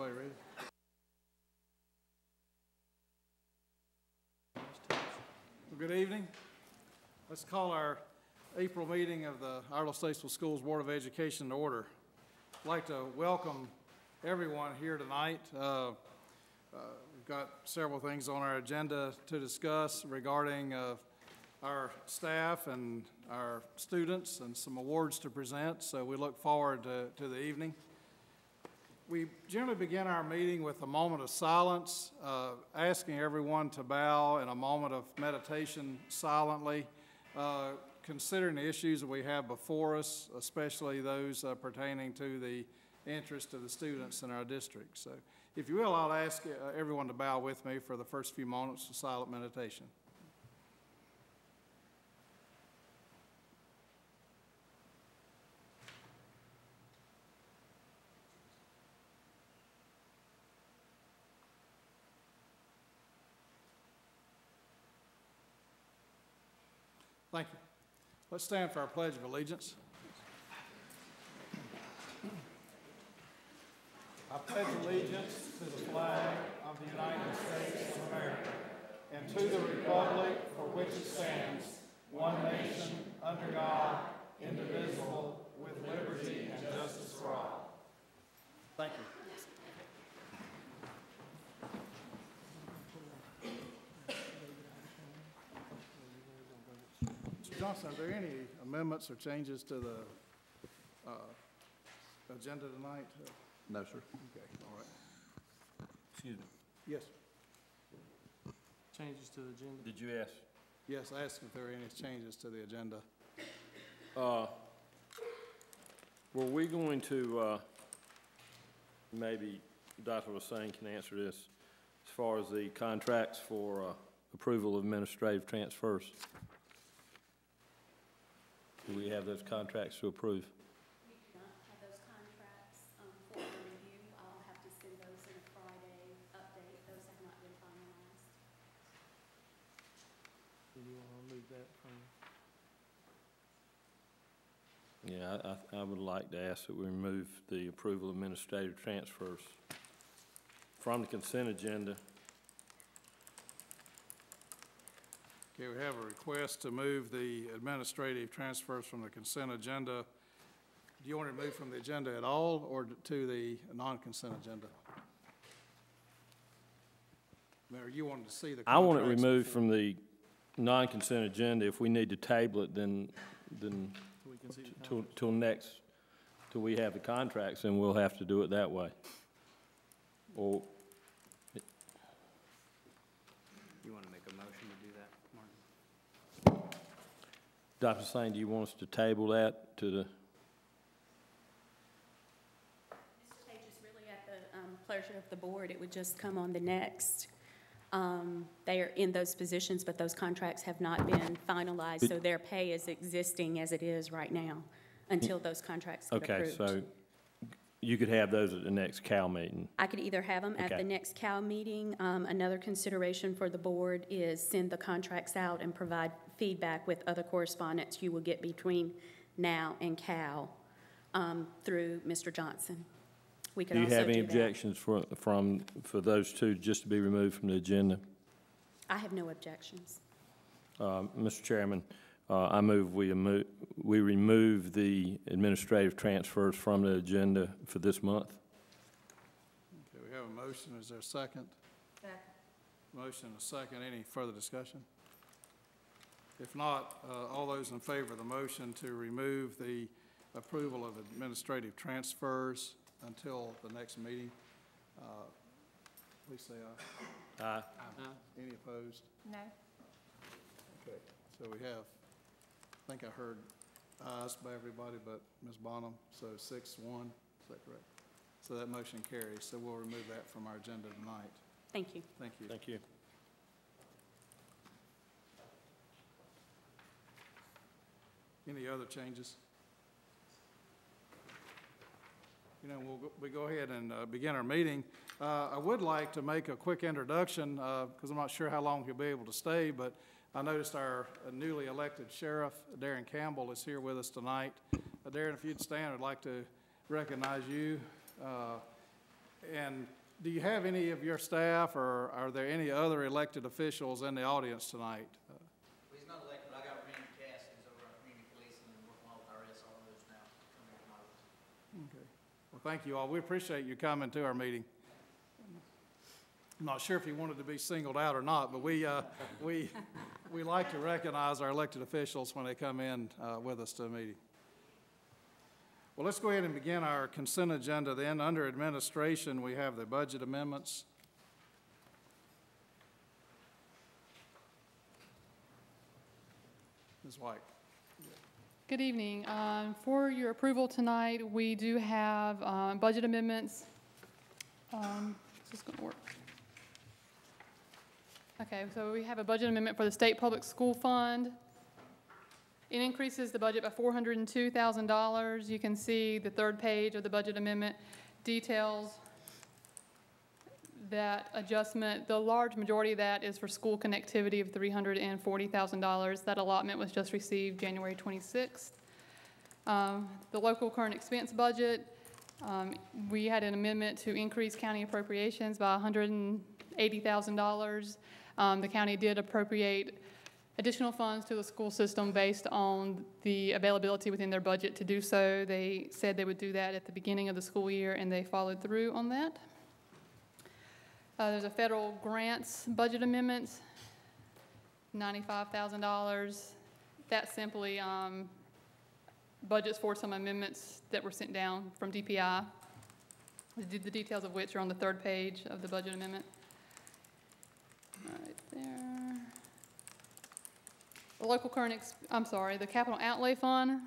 Everybody ready? Well, good evening. Let's call our April meeting of the Iredell-Statesville Schools Board of Education to order. I'd like to welcome everyone here tonight. We've got several things on our agenda to discuss regarding our staff and our students and some awards to present, so we look forward to the evening. We generally begin our meeting with a moment of silence, asking everyone to bow in a moment of meditation silently, considering the issues that we have before us, especially those pertaining to the interest of the students in our district. So if you will, I'll ask everyone to bow with me for the first few moments of silent meditation. Thank you. Let's stand for our Pledge of Allegiance. I pledge allegiance to the flag of the United States of America and to the republic for which it stands, one nation, under God, indivisible, with liberty and justice for all. Thank you. Mr. Johnson, are there any amendments or changes to the agenda tonight? No, sir. Okay, all right. Excuse me. Yes. Changes to the agenda? Did you ask? Yes, I asked if there were any changes to the agenda. Were we going to, maybe Dr. Hussain can answer this, as far as the contracts for approval of administrative transfers? Do we have those contracts to approve? We do not have those contracts for review. I'll have to send those in a Friday update. Those have not been finalized. Do you want to remove that from? Yeah, I would like to ask that we remove the approval of administrative transfers from the consent agenda. Okay, we have a request to move the administrative transfers from the consent agenda. Do you want to remove from the agenda at all or to the non-consent agenda? Or you wanted to see the I want it contracts removed before? from the non-consent agenda. If we need to table it, then till we have the contracts, then we'll have to do it that way. Or You want to make a motion to do that, Martin? Dr. Hussain, do you want us to table that to the? Mr. Page is really at the pleasure of the board. It would just come on the next. They are in those positions, but those contracts have not been finalized, so their pay is existing as it is right now until those contracts get approved. Okay, so you could have those at the next CAL meeting. I could either have them at the next CAL meeting. Another consideration for the board is send the contracts out and provide feedback with other correspondence you will get between now and CAL through Mr. Johnson. We could Do you also have any do that. objections for those two just to be removed from the agenda? I have no objections. Mr. Chairman, I move we remove the administrative transfers from the agenda for this month. Okay, we have a motion. Is there a second? Second. Motion and a second. Any further discussion? If not, all those in favor of the motion to remove the approval of administrative transfers until the next meeting, please say aye. Aye. Any opposed? No. Okay, so we have, I think I heard ayes by everybody but Ms. Bonham, so 6-1, is that correct? So that motion carries, so we'll remove that from our agenda tonight. Thank you. Thank you. Thank you. Any other changes? You know, we go ahead and begin our meeting. I would like to make a quick introduction because I'm not sure how long he'll be able to stay, but I noticed our newly elected sheriff, Darren Campbell, is here with us tonight. Darren, if you'd stand, I'd like to recognize you. And do you have any of your staff, or are there any other elected officials in the audience tonight? Well, he's not elected, but I got Randy Cass, who's over our community policing and working on with our SROs now, coming tomorrow. Okay. Well, thank you all. We appreciate you coming to our meeting. I'm not sure if you wanted to be singled out or not, but we like to recognize our elected officials when they come in with us to a meeting. Well, let's go ahead and begin our consent agenda then. Under administration, we have the budget amendments. Ms. White. Good evening. For your approval tonight, we do have budget amendments. Is this going to work? Okay, so we have a budget amendment for the State Public School Fund. It increases the budget by $402,000. You can see the third page of the budget amendment details that adjustment. The large majority of that is for school connectivity of $340,000. That allotment was just received January 26th. The local current expense budget, we had an amendment to increase county appropriations by $180,000. The county did appropriate additional funds to the school system based on the availability within their budget to do so. They said they would do that at the beginning of the school year, and they followed through on that. There's a federal grants budget amendment, $95,000. That simply budgets for some amendments that were sent down from DPI, the details of which are on the third page of the budget amendment. Right there. The local current, the capital outlay fund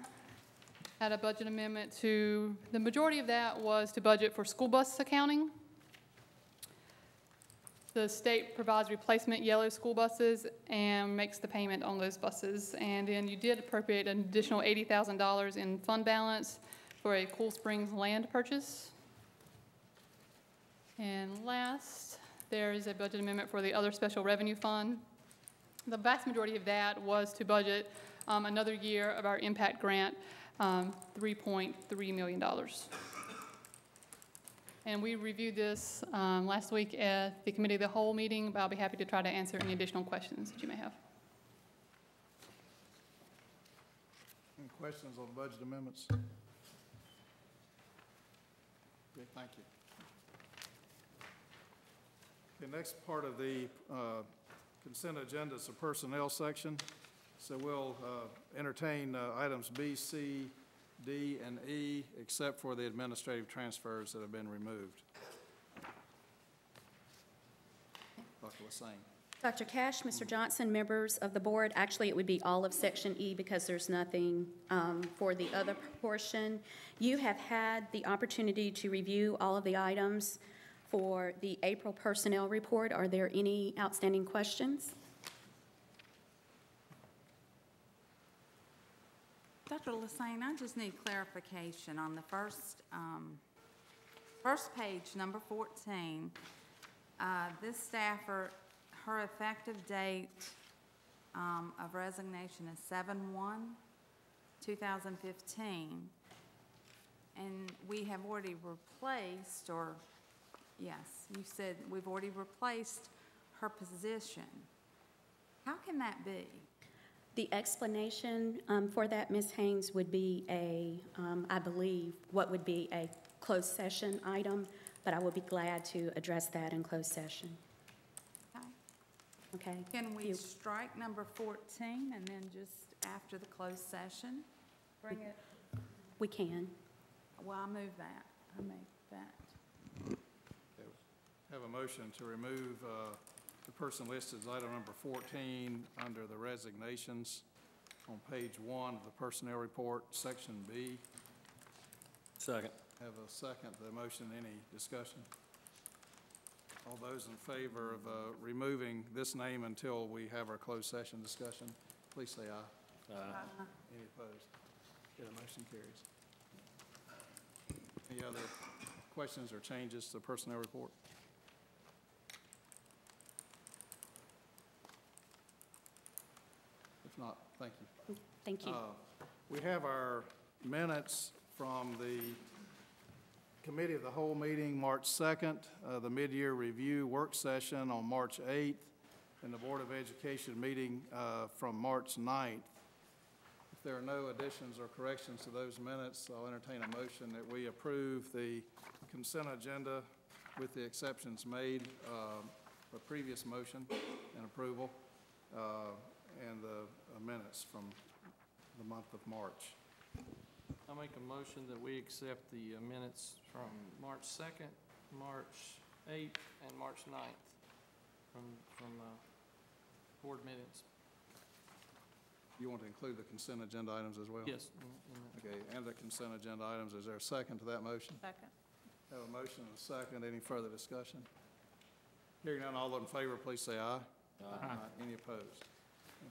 had a budget amendment to, the majority of that was to budget for school bus accounting. The state provides replacement yellow school buses and makes the payment on those buses. And then you did appropriate an additional $80,000 in fund balance for a Cool Springs land purchase. And last, there is a budget amendment for the other special revenue fund. The vast majority of that was to budget another year of our impact grant, $3.3 million. And we reviewed this last week at the Committee of the Whole meeting, but I'll be happy to try to answer any additional questions that you may have. Any questions on the budget amendments? Okay, thank you. The next part of the consent agenda is the personnel section. So we'll entertain items B, C, D, and E, except for the administrative transfers that have been removed. Dr. Lassane. Dr. Cash, Mr. Johnson, members of the board, actually it would be all of Section E because there's nothing for the other portion. You have had the opportunity to review all of the items for the April personnel report. Are there any outstanding questions? Dr. Lassane, I just need clarification on the first page, number 14. This staffer, her effective date of resignation is 7/1/2015. And we have already replaced, or yes, you said we've already replaced her position. How can that be? The explanation for that, Ms. Haynes, would be I believe, what would be a closed session item, but I would be glad to address that in closed session. Okay? Can we strike number 14 and then just after the closed session, bring it? We can. Well, I move that. I make that. Have a motion to remove the person listed as item number 14 under the resignations on page 1 of the personnel report, section B. Second. Have a second to the motion. Any discussion? All those in favor of removing this name until we have our closed session discussion, please say aye. Aye. Any opposed? Okay, the motion carries. Any other questions or changes to the personnel report? If not, thank you. Thank you. We have our minutes from the Committee of the Whole meeting March 2nd, the mid-year review work session on March 8th, and the Board of Education meeting from March 9th. If there are no additions or corrections to those minutes, I'll entertain a motion that we approve the consent agenda with the exceptions made for previous motion and approval, and the minutes from the month of March. I'll make a motion that we accept the minutes from March 2nd, March 8th, and March 9th from board minutes. You want to include the consent agenda items as well? Yes. Okay, and the consent agenda items. Is there a second to that motion? Second. Have a motion and a second. Any further discussion? Hearing none, all those in favor, please say aye. Aye. Any opposed?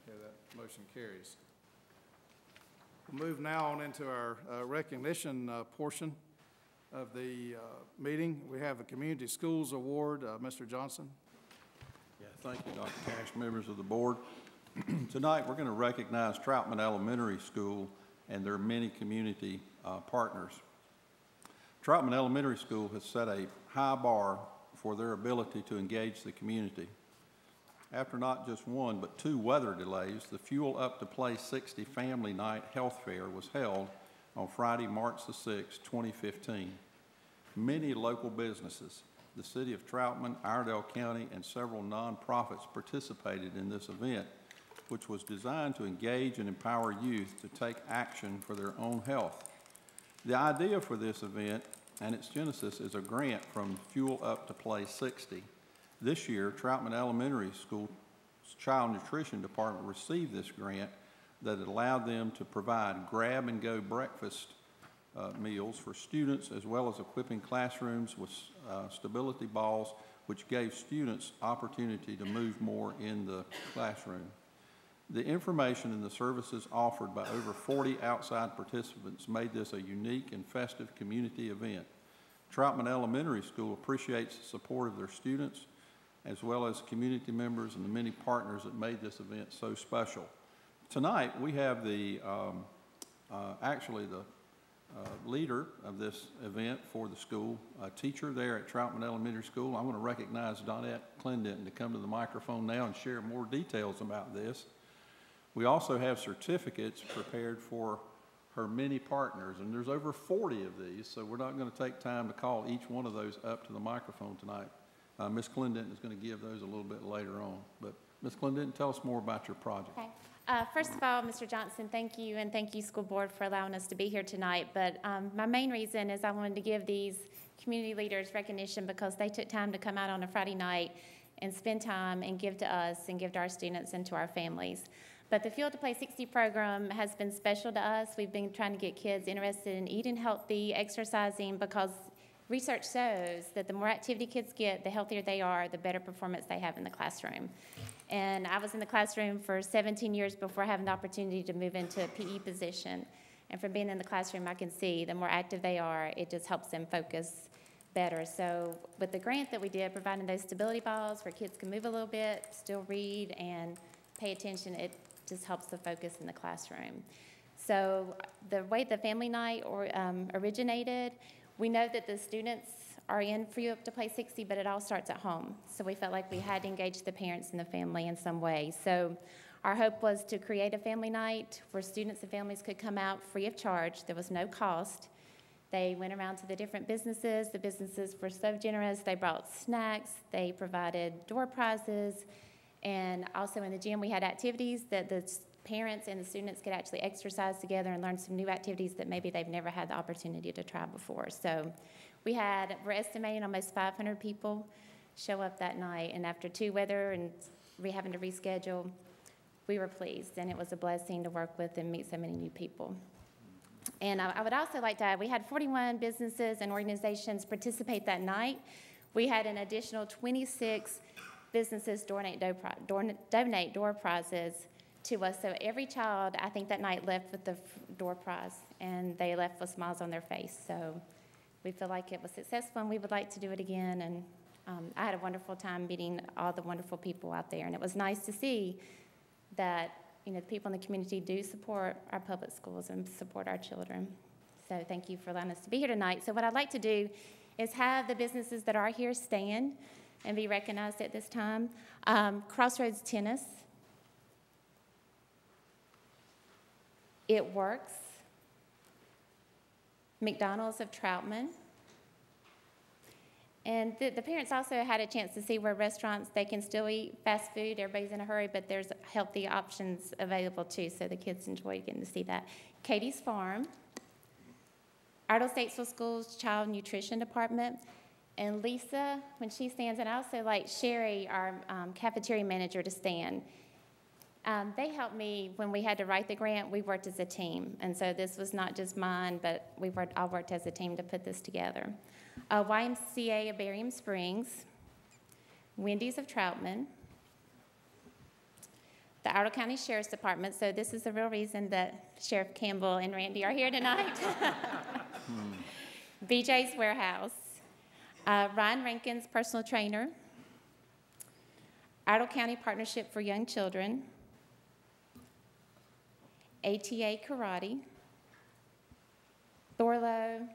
Okay, that motion carries. We'll move now on into our recognition portion of the meeting. We have a Community Schools Award. Mr. Johnson. Yeah, thank you, Dr. Cash, members of the board. Tonight, we're going to recognize Troutman Elementary School and their many community partners. Troutman Elementary School has set a high bar for their ability to engage the community. After not just one, but 2 weather delays, the Fuel Up to Play 60 Family Night Health Fair was held on Friday, March the 6th, 2015. Many local businesses, the City of Troutman, Iredell County, and several nonprofits participated in this event, which was designed to engage and empower youth to take action for their own health. The idea for this event and its genesis is a grant from Fuel Up to Play 60. This year, Troutman Elementary School's Child Nutrition Department received this grant that allowed them to provide grab-and-go breakfast meals for students, as well as equipping classrooms with stability balls, which gave students opportunity to move more in the classroom. The information and the services offered by over 40 outside participants made this a unique and festive community event. Troutman Elementary School appreciates the support of their students, as well as community members and the many partners that made this event so special. Tonight, we have the, leader of this event for the school, a teacher there at Troutman Elementary School. I want to recognize Donette Clendenton to come to the microphone now and share more details about this. We also have certificates prepared for her many partners, and there's over 40 of these, so we're not going to take time to call each one of those up to the microphone tonight. Ms. Clendenton is going to give those a little bit later on. But Ms. Clendenton, tell us more about your project. Okay. First of all, Mr. Johnson, thank you, and thank you, School Board, for allowing us to be here tonight. But my main reason is I wanted to give these community leaders recognition because they took time to come out on a Friday night and spend time and give to us and give to our students and to our families. But the Fuel to Play 60 program has been special to us. We've been trying to get kids interested in eating healthy, exercising, because research shows that the more activity kids get, the healthier they are, the better performance they have in the classroom. And I was in the classroom for 17 years before having the opportunity to move into a PE position. And from being in the classroom, I can see the more active they are, it just helps them focus better. So with the grant that we did, providing those stability balls where kids can move a little bit, still read and pay attention, it just helps the focus in the classroom. So the way the family night originated, we know that the students are in Fuel Up to Play 60, but it all starts at home. So we felt like we had to engage the parents and the family in some way. So our hope was to create a family night where students and families could come out free of charge. There was no cost. They went around to the different businesses. The businesses were so generous. They brought snacks. They provided door prizes. And also in the gym, we had activities that the parents and the students could actually exercise together and learn some new activities that maybe they've never had the opportunity to try before. So we're estimating almost 500 people show up that night. And after 2 weather and having to reschedule, we were pleased. And it was a blessing to work with and meet so many new people. And I would also like to add, we had 41 businesses and organizations participate that night. We had an additional 26 businesses donate door prizes to us. So every child, I think, that night left with the door prize, and they left with smiles on their face. So we feel like it was successful, and we would like to do it again. And I had a wonderful time meeting all the wonderful people out there, and it was nice to see that, you know, the people in the community do support our public schools and support our children. So thank you for allowing us to be here tonight. So what I'd like to do is have the businesses that are here stand and be recognized at this time. Crossroads Tennis, It Works, McDonald's of Troutman. And the parents also had a chance to see where restaurants, they can still eat fast food. Everybody's in a hurry, but there's healthy options available too, so the kids enjoy getting to see that. Katie's Farm, Iredell-Statesville Schools Child Nutrition Department, and Lisa, when she stands, and I also like Sherry, our cafeteria manager, to stand. They helped me when we had to write the grant. We worked as a team, and so this was not just mine, but all worked as a team to put this together. YMCA of Barium Springs, Wendy's of Troutman, the Iredell County Sheriff's Department. So this is the real reason that Sheriff Campbell and Randy are here tonight. BJ's Warehouse, Ryan Rankin's personal trainer, Iredell County Partnership for Young Children, ATA Karate, Thorlo,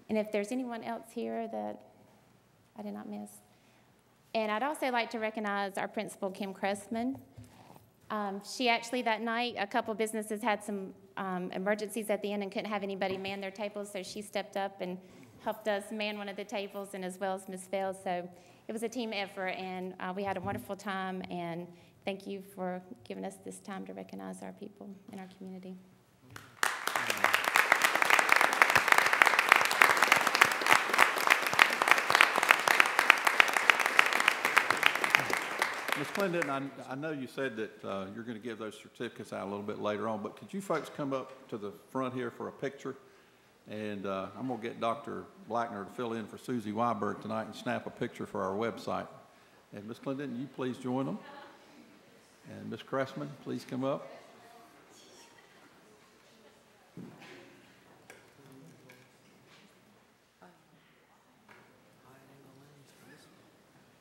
and if there's anyone else here that I did not miss. And I'd also like to recognize our principal, Kim Cressman. She actually, that night, a couple businesses had some emergencies at the end and couldn't have anybody man their tables, so she stepped up and helped us man one of the tables, and as well as Ms. Feld. So it was a team effort, and we had a wonderful time, and thank you for giving us this time to recognize our people in our community. Ms. Clinton, I know you said that you're going to give those certificates out a little bit later on, but could you folks come up to the front here for a picture? And I'm going to get Dr. Blackner to fill in for Susie Weiberg tonight and snap a picture for our website. And Ms. Clinton, you please join them. And Ms. Cressman, please come up.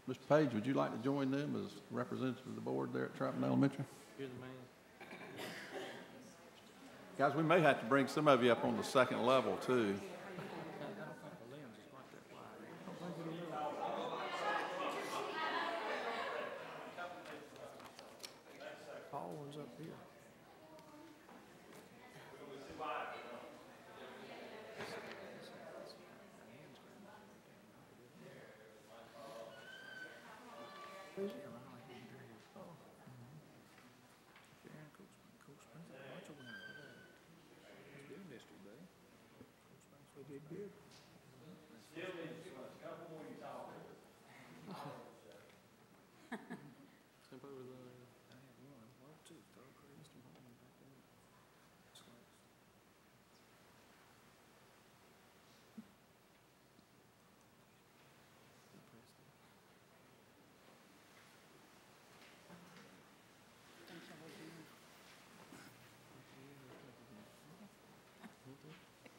Mr. Page, would you like to join them as representative of the board there at Troutman Elementary? You're the man. Guys, we may have to bring some of you up on the second level, too. Paul was up here.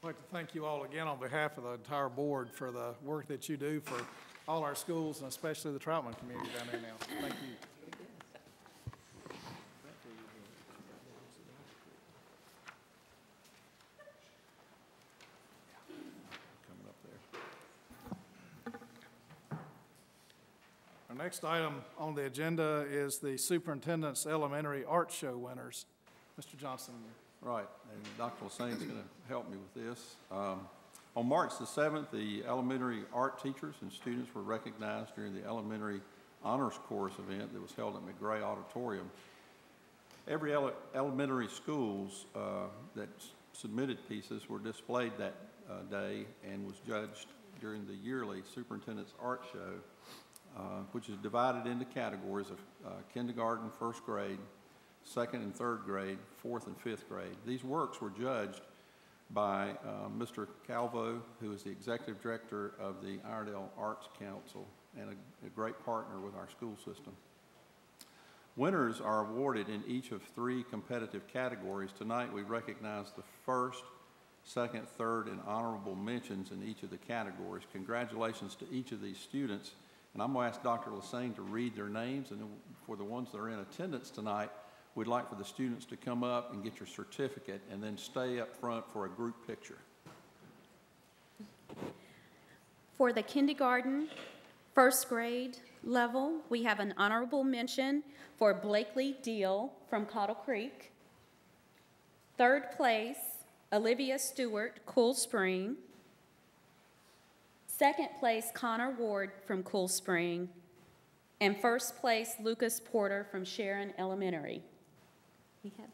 I'd like to thank you all again on behalf of the entire board for the work that you do for all our schools, and especially the Troutman community down there now. Thank you. Coming up there. Our next item on the agenda is the Superintendent's Elementary Art Show winners. Mr. Johnson. Right, and Dr. Lassaine's going to help me with this. On March the 7th, the elementary art teachers and students were recognized during the elementary honors course event that was held at McGray Auditorium. Every elementary schools that submitted pieces were displayed that day and was judged during the yearly Superintendent's Art Show, which is divided into categories of kindergarten, first grade, second and third grade, fourth and fifth grade. These works were judged by Mr. Calvo, who is the executive director of the Iredell Arts Council and a great partner with our school system. Winners are awarded in each of 3 competitive categories. Tonight we recognize the first, second, third, and honorable mentions in each of the categories. Congratulations to each of these students. And I'm going to ask Dr. Lassaine to read their names, and then for the ones that are in attendance tonight, we'd like for the students to come up and get your certificate and then stay up front for a group picture. For the kindergarten, first grade level, we have an honorable mention for Blakely Deal from Cottle Creek. Third place, Olivia Stewart, Cool Spring. Second place, Connor Ward from Cool Spring. And first place, Lucas Porter from Sharon Elementary. We have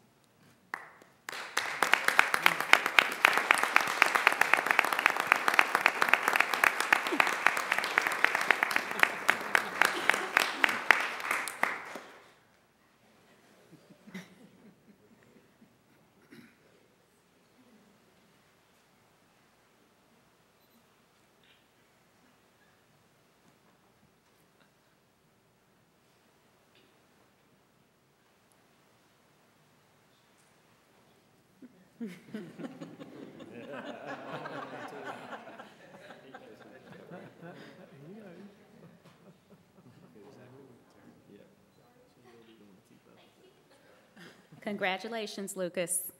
Congratulations, Lucas.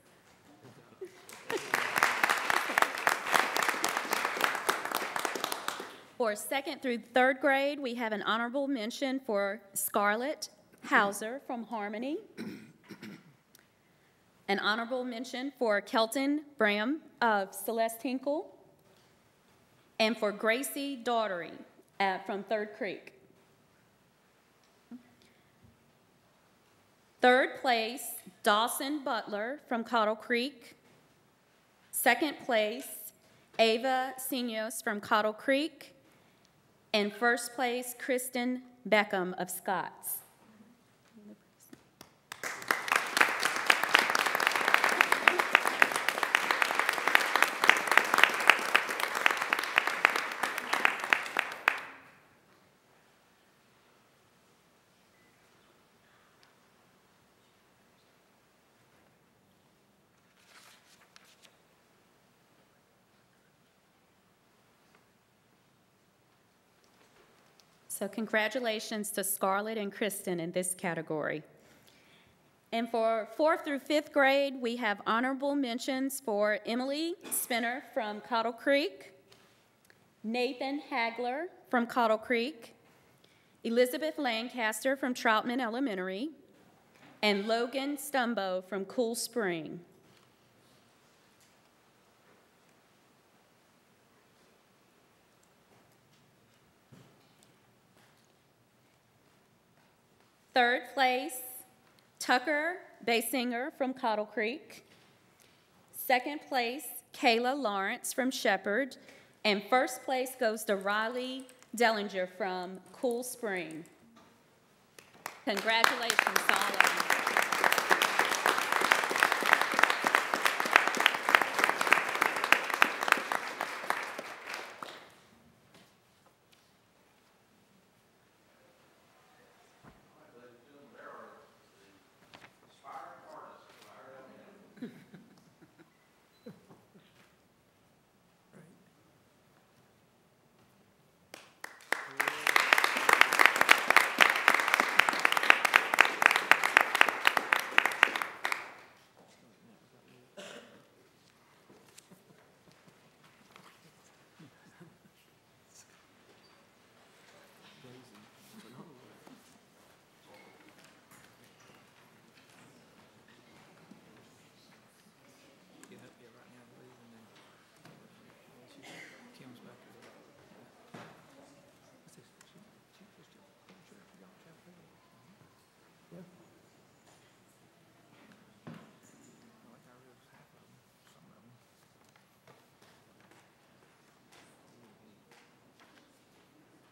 For second through third grade, we have an honorable mention for Scarlett Hauser from Harmony. An honorable mention for Kelton Bram of Celeste Hinkle. And for Gracie Daughtery from Third Creek. Third place, Dawson Butler from Cottle Creek. Second place, Ava Sinos from Cottle Creek. And first place, Kristen Beckham of Scotts. So congratulations to Scarlett and Kristen in this category. And for fourth through fifth grade, we have honorable mentions for Emily Spinner from Cottle Creek, Nathan Hagler from Cottle Creek, Elizabeth Lancaster from Troutman Elementary, and Logan Stumbo from Cool Spring. Third place, Tucker Basinger from Cottle Creek. Second place, Kayla Lawrence from Shepherd. And first place goes to Riley Dellinger from Cool Spring. Congratulations to all of you.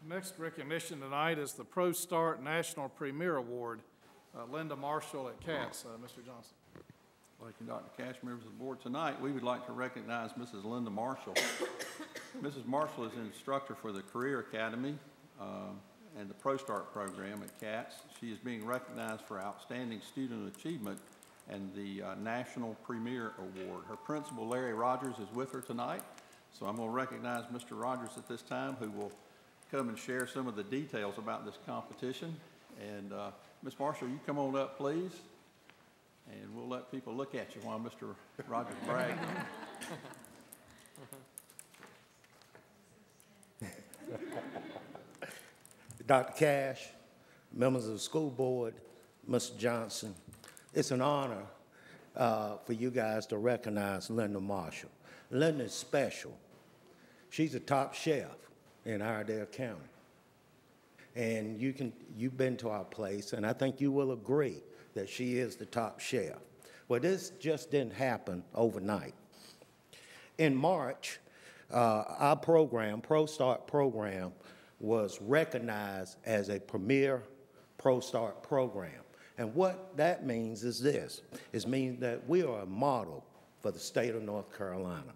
Next recognition tonight is the Pro Start National Premier Award. Linda Marshall at CATS. Mr. Johnson. Thank you, Dr. Cash, members of the board. Tonight, we would like to recognize Mrs. Linda Marshall. Mrs. Marshall is an instructor for the Career Academy and the Pro Start program at CATS. She is being recognized for outstanding student achievement and the National Premier Award. Her principal, Larry Rogers, is with her tonight, so I'm going to recognize Mr. Rogers at this time, who will come and share some of the details about this competition. And Ms. Marshall, you come on up, please. And we'll let people look at you while Mr. Rogers brags. Dr. Cash, members of the school board, Mr. Johnson, it's an honor for you guys to recognize Linda Marshall. Linda is special. She's a top chef in Iredell County. And you've been to our place, and I think you will agree that she is the top chef. Well, this just didn't happen overnight. In March, our program, ProStart program, was recognized as a premier ProStart program. And what that means is this. It means that we are a model for the state of North Carolina.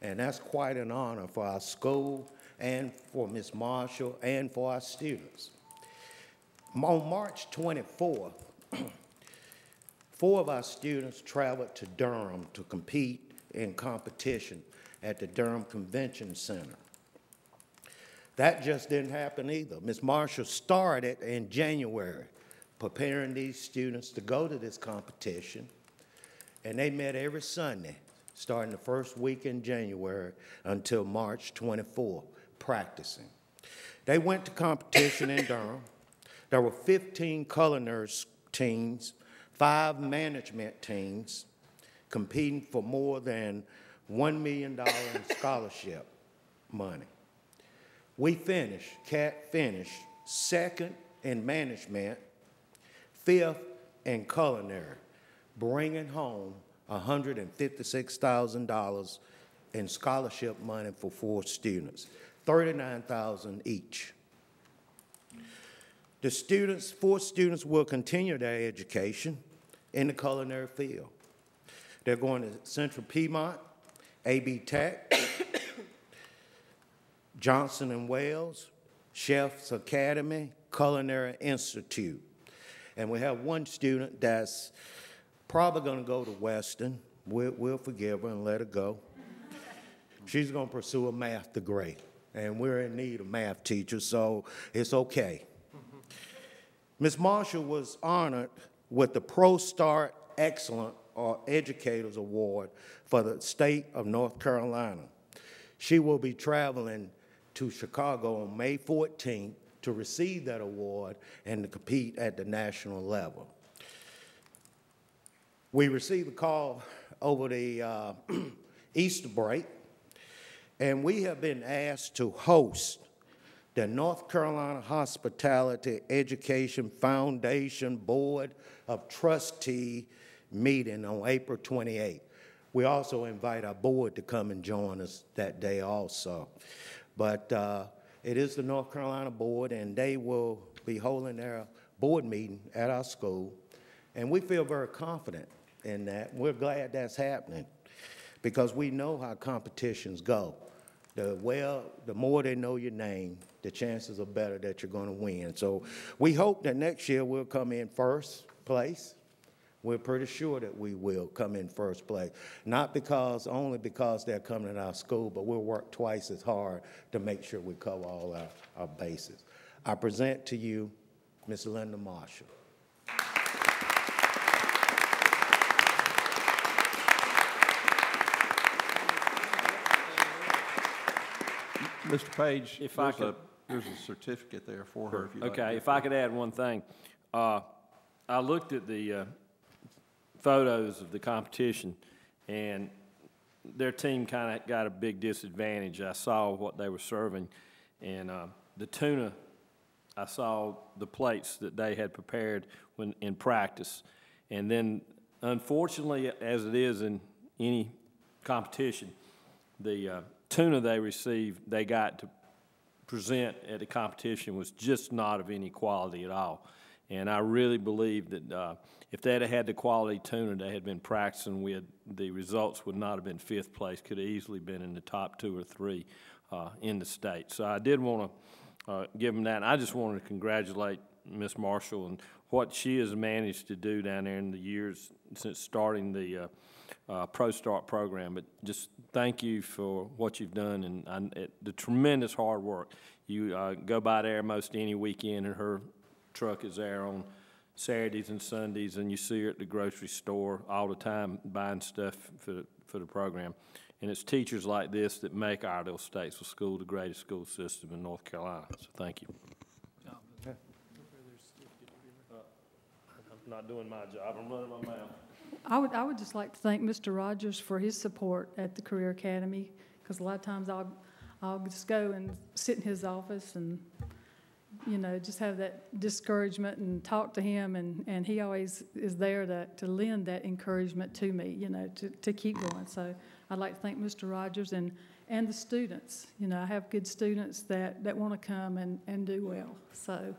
And that's quite an honor for our school and for Ms. Marshall and for our students. On March 24th, 4 of our students traveled to Durham to compete in competition at the Durham Convention Center. That just didn't happen either. Ms. Marshall started in January preparing these students to go to this competition, and they met every Sunday starting the first week in January until March 24th, practicing. They went to competition in Durham. There were 15 culinary teams, 5 management teams competing for more than $1 million in scholarship money. We finished, Cat finished 2nd in management, 5th in culinary, bringing home $156,000 in scholarship money for 4 students, $39,000 each. The students, 4 students will continue their education in the culinary field. They're going to Central Piedmont, AB Tech, Johnson & Wales, Chef's Academy, Culinary Institute. And we have 1 student that's probably going to go to Western. We'll forgive her and let her go. She's going to pursue a math degree, and we're in need of math teachers, so it's okay. Ms. Marshall was honored with the ProStart Excellent or Educators Award for the state of North Carolina. She will be traveling to Chicago on May 14th to receive that award and to compete at the national level. We received a call over the Easter break, and we have been asked to host the North Carolina Hospitality Education Foundation Board of Trustee meeting on April 28th. We also invite our board to come and join us that day also. But it is the North Carolina board, and they will be holding their board meeting at our school. And we feel very confident in that. We're glad that's happening because we know how competitions go. The more they know your name, the chances are better that you're going to win. So we hope that next year we'll come in first place. We're pretty sure that we will come in first place. Not only because they're coming to our school, but we'll work twice as hard to make sure we cover all our bases. I present to you Ms. Linda Marshall. Mr. Page, If I could- there's a certificate there for her. If you'd like Okay, to- if I could add one thing. I looked at the photos of the competition, and their team kind of got a big disadvantage. I saw what they were serving, and the tuna, I saw the plates that they had prepared when in practice. And then, unfortunately, as it is in any competition, the tuna they received, they got to present at the competition was just not of any quality at all. And I really believe that if they'd have had the quality tuna they had been practicing with, the results would not have been 5th place, could have easily been in the top 2 or 3 in the state. So I did want to give them that. And I just wanted to congratulate Ms. Marshall and what she has managed to do down there in the years since starting the ProStart program. But just thank you for what you've done and the tremendous hard work. You go by there most any weekend, and her truck is there on Saturdays and Sundays, and you see her at the grocery store all the time buying stuff for the program. And it's teachers like this that make Iredell-Statesville School the greatest school system in North Carolina. So thank you. I'm not doing my job. I'm running my mouth. I would just like to thank Mr. Rogers for his support at the Career Academy, because a lot of times I'll just go and sit in his office and, you know, just have that discouragement and talk to him, and he always is there to lend that encouragement to me, you know, to keep going. So I'd like to thank Mr. Rogers and the students. You know, I have good students that want to come and do well. So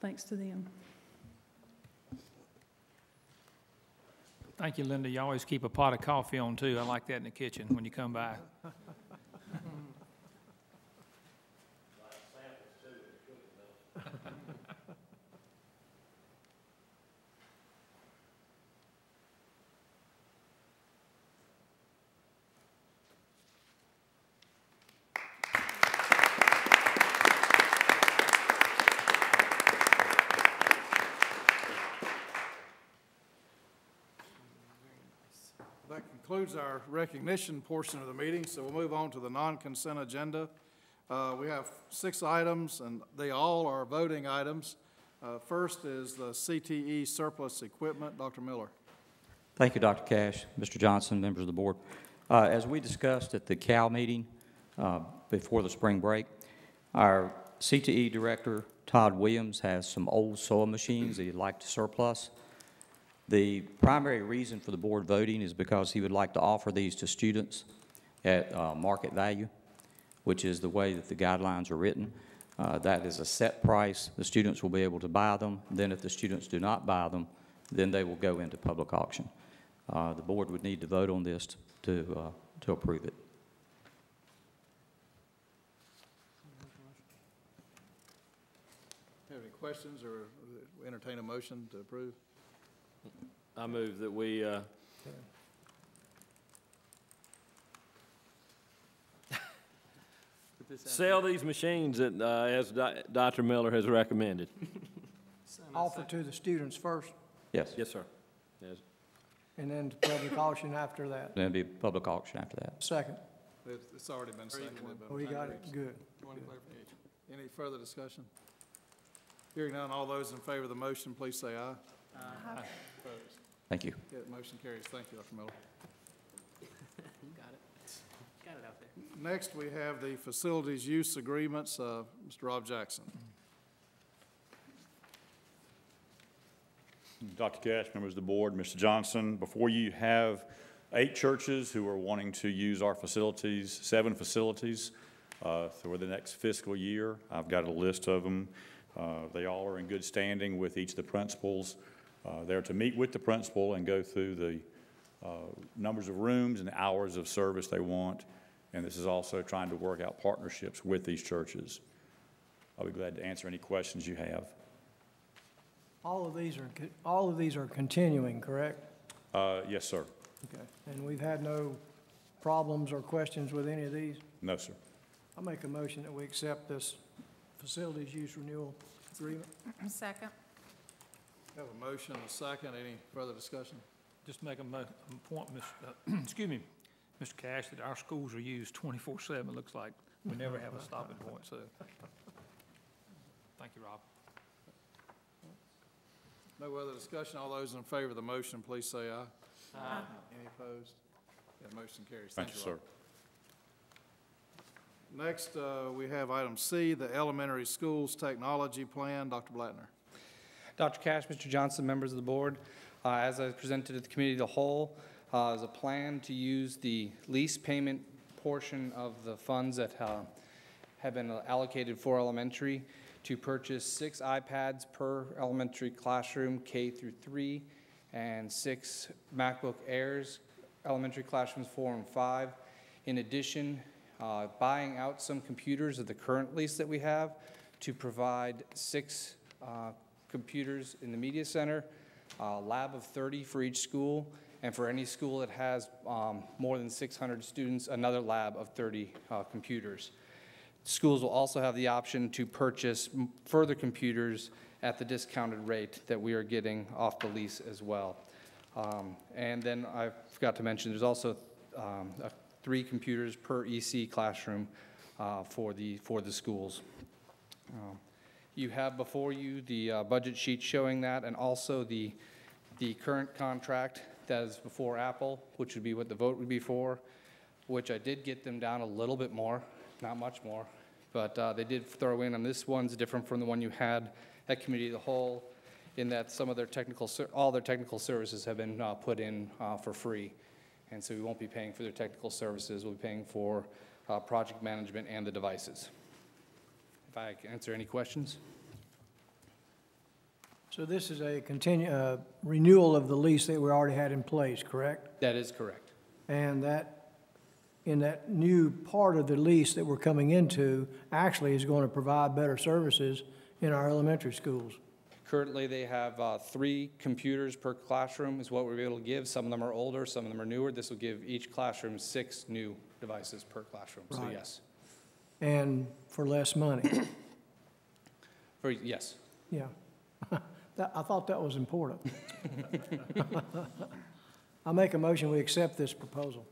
thanks to them. Thank you, Linda. You always keep a pot of coffee on, too. I like that in the kitchen when you come by. That concludes our recognition portion of the meeting, so we'll move on to the non-consent agenda. We have 6 items, and they all are voting items. First is the CTE surplus equipment. Dr. Miller. Thank you, Dr. Cash, Mr. Johnson, members of the board. As we discussed at the CAL meeting before the spring break, our CTE director, Todd Williams, has some old sewing machines that he'd like to surplus. The primary reason for the board voting is because he would like to offer these to students at market value, which is the way that the guidelines are written. That is a set price. The students will be able to buy them. Then if the students do not buy them, then they will go into public auction. The board would need to vote on this to approve it. Have any questions or entertain a motion to approve? I move that we sell these machines that, as Dr. Miller has recommended. Offer to the students first, Yes. Yes, sir. Yes. and then to public auction after that. Then it'll be public auction after that. Second. It's already been seconded. but We got it, good. Point of clarification. Any further discussion? Hearing none, all those in favor of the motion, please say aye. Aye. Opposed? Thank you. Yeah, motion carries. Thank you, Dr. Miller. You got it. Got it out there. Next, we have the facilities use agreements. Mr. Rob Jackson. Dr. Cash, members of the board, Mr. Johnson, before you have 8 churches who are wanting to use our facilities, 7 facilities for the next fiscal year. I've got a list of them. They all are in good standing with each of the principals. They're to meet with the principal and go through the numbers of rooms and the hours of service they want. And this is also trying to work out partnerships with these churches. I'll be glad to answer any questions you have. All of these are continuing, correct? Yes, sir. Okay. And we've had no problems or questions with any of these? No, sir. I'll make a motion that we accept this facilities use renewal agreement. Second. Have a motion and a second. Any further discussion? Just make a point, excuse me, Mr. Cash, that our schools are used 24/7. It looks like we never have a stopping point, so. Thank you, Rob. No other discussion. All those in favor of the motion, please say aye. Aye. Any opposed? That motion carries. Thank you, sir. Rob. Next, we have item C, the elementary schools technology plan. Dr. Blattner. Dr. Cash, Mr. Johnson, members of the board, as I presented to the committee of the whole, is a plan to use the lease payment portion of the funds that have been allocated for elementary to purchase 6 iPads per elementary classroom, K through 3, and 6 MacBook Airs, elementary classrooms 4 and 5. In addition, buying out some computers of the current lease that we have to provide 6 computers in the media center, a lab of 30 for each school, and for any school that has more than 600 students, another lab of 30 computers. schools will also have the option to purchase further computers at the discounted rate that we are getting off the lease as well. And then I forgot to mention, there's also 3 computers per EC classroom for the schools. You have before you the budget sheet showing that, and also the current contract that is before Apple, which would be what the vote would be for, which I did get them down a little bit more, not much more, but they did throw in on this one's different from the one you had at Committee of the Whole, in that some of their all their technical services have been put in for free. And so we won't be paying for their technical services, we'll be paying for project management and the devices. If I can answer any questions? So this is a renewal of the lease that we already had in place, correct? That is correct. And that, in that new part of the lease that we're coming into, actually is going to provide better services in our elementary schools. Currently, they have 3 computers per classroom is what we're able to give. Some of them are older, some of them are newer. This will give each classroom 6 new devices per classroom, so Right. yes. And for less money. Yes. Yeah. I thought that was important. I make a motion, we accept this proposal.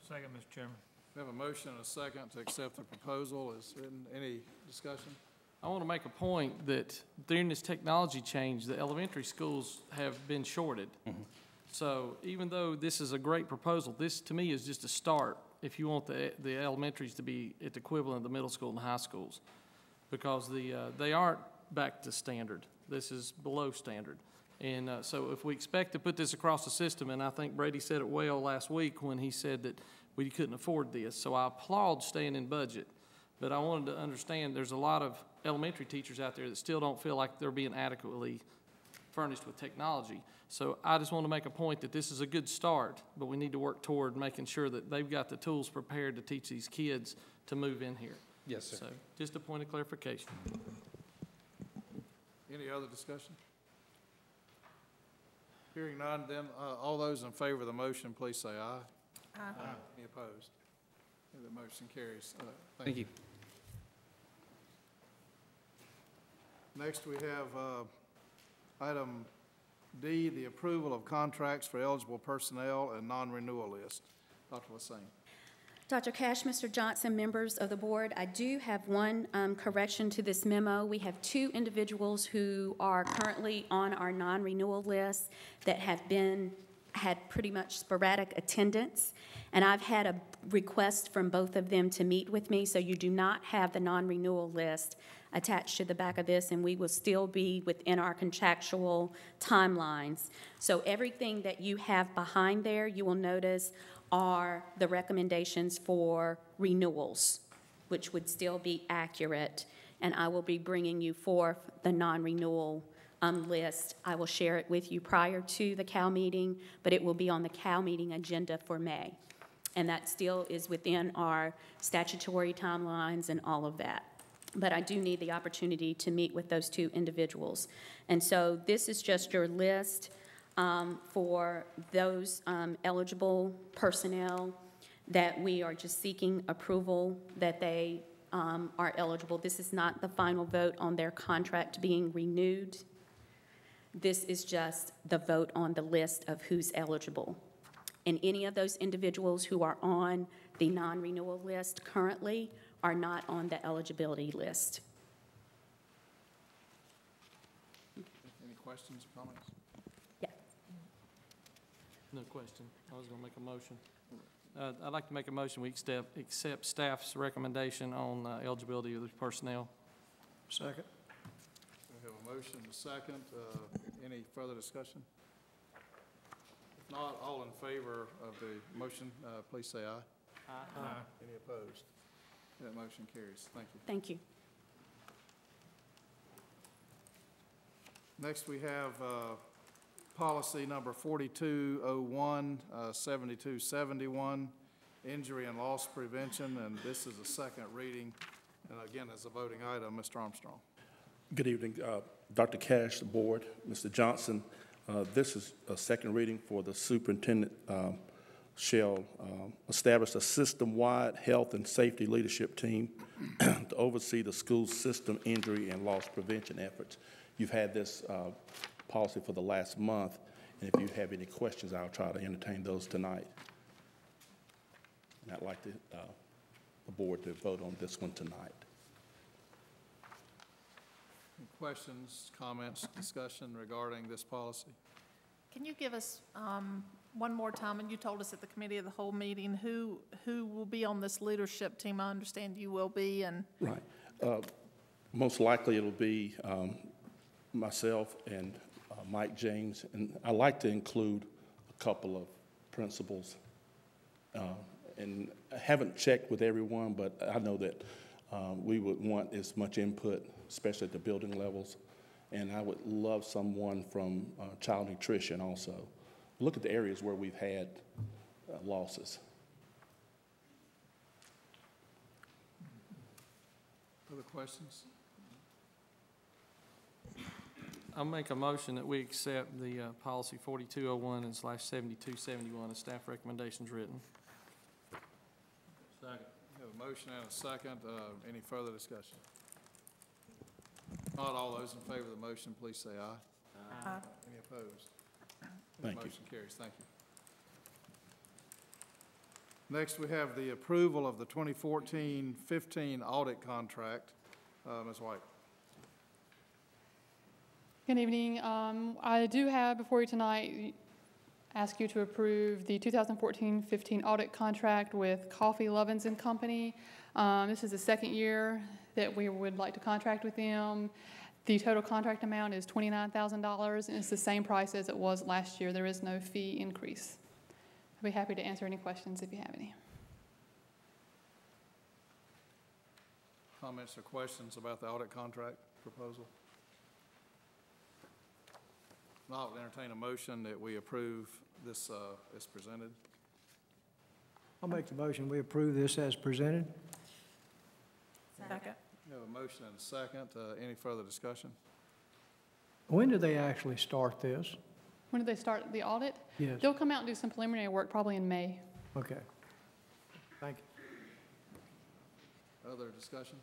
Second, Mr. Chairman. We have a motion and a second to accept the proposal. Is there any discussion? I want to make a point that during this technology change, the elementary schools have been shorted. So even though this is a great proposal, this to me is just a start if you want the elementaries to be at the equivalent of the middle school and the high schools, because they aren't back to standard. This is below standard. And so if we expect to put this across the system, and I think Brady said it well last week when he said that we couldn't afford this. So I applaud staying in budget, but I wanted to understand there's a lot of elementary teachers out there that still don't feel like they're being adequately furnished with technology. So I just want to make a point that this is a good start, but we need to work toward making sure that they've got the tools prepared to teach these kids to move in here. Yes, sir. So just a point of clarification. Any other discussion? Hearing none, then all those in favor of the motion, please say aye. Aye. Any opposed? The motion carries. Thank you. Next, we have item D, the approval of contracts for eligible personnel and non-renewal list. Dr. Lassane. Dr. Cash, Mr. Johnson, members of the board, I do have one correction to this memo. We have 2 individuals who are currently on our non-renewal list that had pretty much sporadic attendance, and I've had a request from both of them to meet with me, so you do not have the non-renewal list attached to the back of this, and we will still be within our contractual timelines. So everything that you have behind there, you will notice, are the recommendations for renewals, which would still be accurate, and I will be bringing you forth the non-renewal list. I will share it with you prior to the Cal meeting, but it will be on the Cal meeting agenda for May, and that still is within our statutory timelines and all of that. But I do need the opportunity to meet with those 2 individuals. And so this is just your list for those eligible personnel that we are just seeking approval that they are eligible. This is not the final vote on their contract being renewed. This is just the vote on the list of who's eligible. And any of those individuals who are on the non-renewal list currently are not on the eligibility list. Any questions or comments? Yeah. No question. I was going to make a motion. I'd like to make a motion. We accept staff's recommendation on eligibility of the personnel. Second. We have a motion, a second. Any further discussion? If not, all in favor of the motion, please say aye. Aye. Any opposed? That motion carries. Thank you. Thank you. Next, we have policy number 4201, 7271, injury and loss prevention, and this is a second reading, and again, as a voting item, Mr. Armstrong. Good evening, Dr. Cash, the board, Mr. Johnson. This is a second reading for the superintendent shall establish a system-wide health and safety leadership team to oversee the school's system injury and loss prevention efforts. You've had this policy for the last month, and if you have any questions, I'll try to entertain those tonight. And I'd like the board to vote on this one tonight. Any questions, comments, discussion regarding this policy? Can you give us one more time, and you told us at the committee of the whole meeting, who will be on this leadership team? I understand you will be, and. Right. Most likely it'll be myself and Mike James, and I like to include a couple of principals. And I haven't checked with everyone, but I know that we would want as much input, especially at the building levels. And I would love someone from child nutrition also. Look at the areas where we've had losses. Other questions? I'll make a motion that we accept the policy 4201 and /7271 as staff recommendations written. Second. We have a motion and a second. Any further discussion? Not all those in favor of the motion, please say aye. Aye. Any opposed? Thank you. Motion carries. Thank you. Next, we have the approval of the 2014-15 audit contract. Ms. White. Good evening. I do have before you tonight, ask you to approve the 2014-15 audit contract with Coffee Lovins and Company. This is the second year that we would like to contract with them. The total contract amount is $29,000, and it's the same price as it was last year. There is no fee increase. I'll be happy to answer any questions if you have any. Comments or questions about the audit contract proposal? I'll entertain a motion that we approve this as presented. I'll make the motion. We approve this as presented. Second. We have a motion and a second. Any further discussion? When do they actually start this? When do they start the audit? Yes. They'll come out and do some preliminary work probably in May. Okay. Thank you. Other discussion?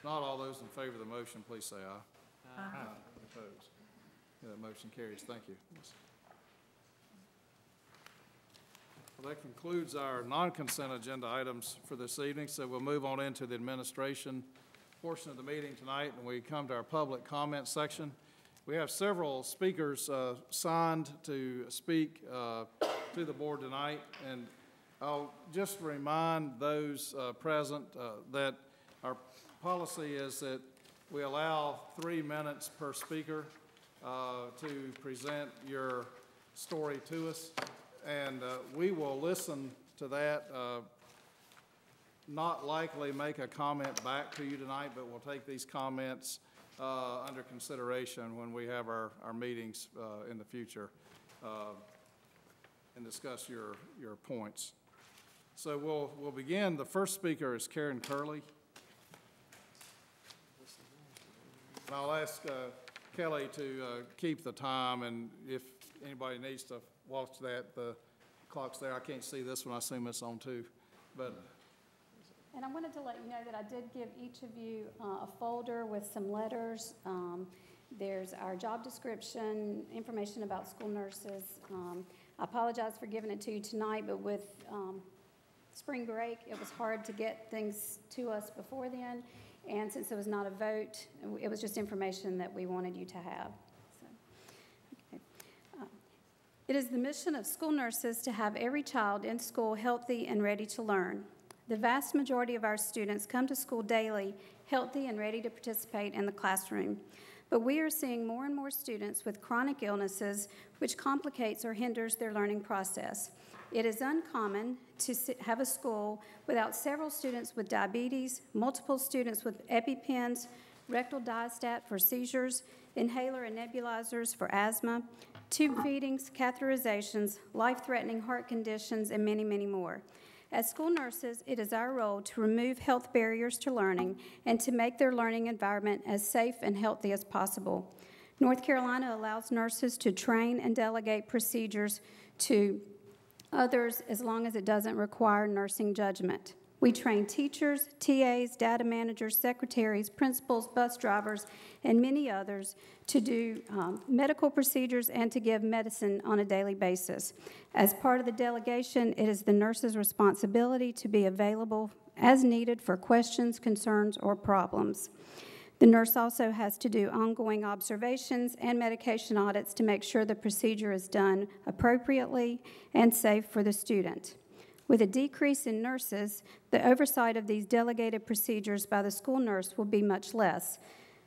Not all those in favor of the motion, please say aye. Aye. Opposed? Yeah, that motion carries. Thank you. Well, that concludes our non-consent agenda items for this evening, so we'll move on into the administration portion of the meeting tonight, and we come to our public comment section. We have several speakers signed to speak to the board tonight, and I'll just remind those present that our policy is that we allow 3 minutes per speaker to present your story to us, and we will listen to that. Not likely make a comment back to you tonight, but we'll take these comments under consideration when we have our meetings in the future and discuss your points. So we'll begin. The first speaker is Karen Curley. And I'll ask Kelly to keep the time, and if anybody needs to watch that, the clock's there. I can't see this one. I assume it's on too. But. And I wanted to let you know that I did give each of you a folder with some letters. There's our job description, information about school nurses. I apologize for giving it to you tonight, but with spring break, it was hard to get things to us before then. And since it was not a vote, it was just information that we wanted you to have. So, okay. It is the mission of school nurses to have every child in school healthy and ready to learn. The vast majority of our students come to school daily healthy and ready to participate in the classroom. But we are seeing more and more students with chronic illnesses, which complicates or hinders their learning process. It is uncommon to have a school without several students with diabetes, multiple students with EpiPens, rectal diastat for seizures, inhaler and nebulizers for asthma, tube feedings, catheterizations, life-threatening heart conditions, and many, many more. As school nurses, it is our role to remove health barriers to learning and to make their learning environment as safe and healthy as possible. North Carolina allows nurses to train and delegate procedures to Others, as long as it doesn't require nursing judgment. We train teachers, TAs, data managers, secretaries, principals, bus drivers, and many others to do medical procedures and to give medicine on a daily basis. As part of the delegation, it is the nurse's responsibility to be available as needed for questions, concerns, or problems. The nurse also has to do ongoing observations and medication audits to make sure the procedure is done appropriately and safe for the student. With a decrease in nurses, the oversight of these delegated procedures by the school nurse will be much less.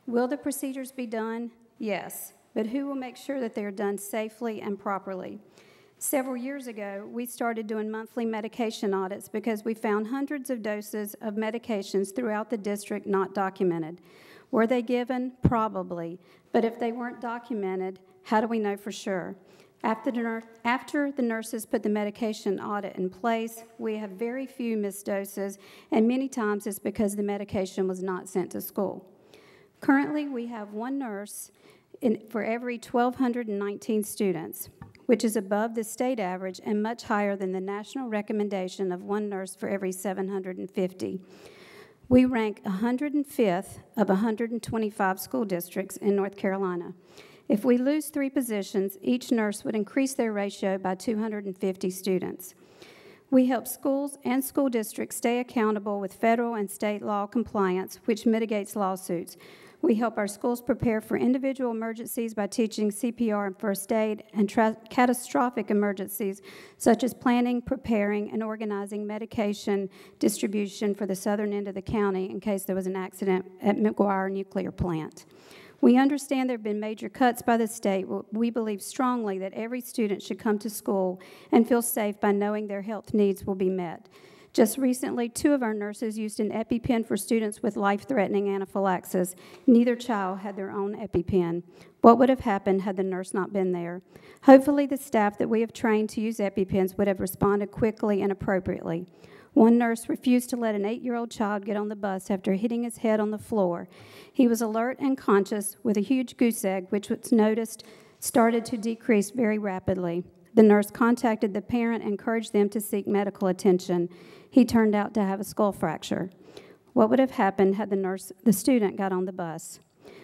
Will the procedures be done? Yes. But who will make sure that they are done safely and properly? Several years ago, we started doing monthly medication audits because we found hundreds of doses of medications throughout the district not documented. Were they given? Probably. But if they weren't documented, how do we know for sure? After the nurses put the medication audit in place, we have very few missed doses, and many times it's because the medication was not sent to school. Currently, we have one nurse for every 1,219 students, which is above the state average and much higher than the national recommendation of one nurse for every 750. We rank 105th of 125 school districts in North Carolina. If we lose 3 positions, each nurse would increase their ratio by 250 students. We help schools and school districts stay accountable with federal and state law compliance, which mitigates lawsuits. We help our schools prepare for individual emergencies by teaching CPR and first aid, and catastrophic emergencies, such as planning, preparing, and organizing medication distribution for the southern end of the county in case there was an accident at McGuire Nuclear Plant. We understand there have been major cuts by the state. We believe strongly that every student should come to school and feel safe by knowing their health needs will be met. Just recently, 2 of our nurses used an EpiPen for students with life-threatening anaphylaxis. Neither child had their own EpiPen. What would have happened had the nurse not been there? Hopefully, the staff that we have trained to use EpiPens would have responded quickly and appropriately. One nurse refused to let an 8-year-old child get on the bus after hitting his head on the floor. He was alert and conscious with a huge goose egg, which was noticed started to decrease very rapidly. The nurse contacted the parent and encouraged them to seek medical attention. He turned out to have a skull fracture. What would have happened had the student got on the bus?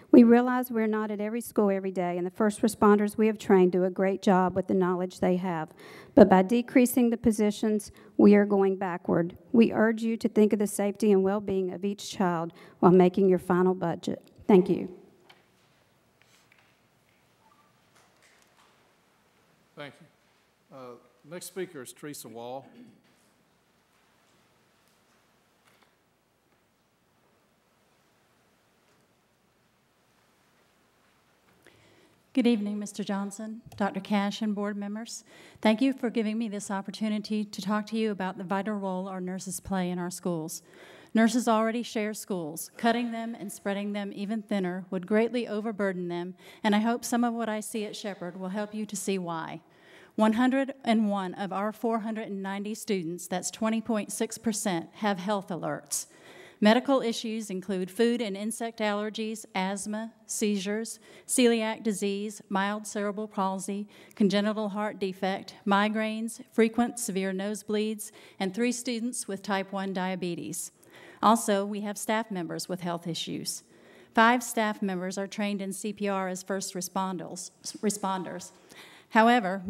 We realize we're not at every school every day, and the first responders we have trained do a great job with the knowledge they have. But by decreasing the positions, we are going backward. We urge you to think of the safety and well-being of each child while making your final budget. Thank you. Thank you. Next speaker is Teresa Wall. Good evening, Mr. Johnson, Dr. Cash, and board members. Thank you for giving me this opportunity to talk to you about the vital role our nurses play in our schools. Nurses already share schools. Cutting them and spreading them even thinner would greatly overburden them, and I hope some of what I see at Shepherd will help you to see why. 101 of our 490 students, that's 20.6%, have health alerts. Medical issues include food and insect allergies, asthma, seizures, celiac disease, mild cerebral palsy, congenital heart defect, migraines, frequent severe nosebleeds, and 3 students with type 1 diabetes. Also, we have staff members with health issues. 5 staff members are trained in CPR as first responders. However,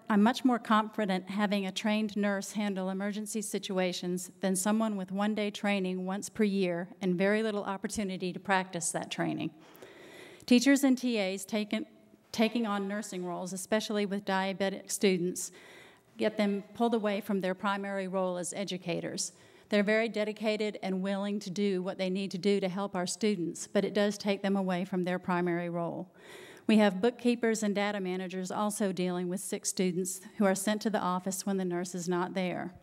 I'm much more confident having a trained nurse handle emergency situations than someone with one-day training once per year and very little opportunity to practice that training. Teachers and TAs taking on nursing roles, especially with diabetic students, get them pulled away from their primary role as educators. They're very dedicated and willing to do what they need to do to help our students, but it does take them away from their primary role. We have bookkeepers and data managers also dealing with sick students who are sent to the office when the nurse is not there.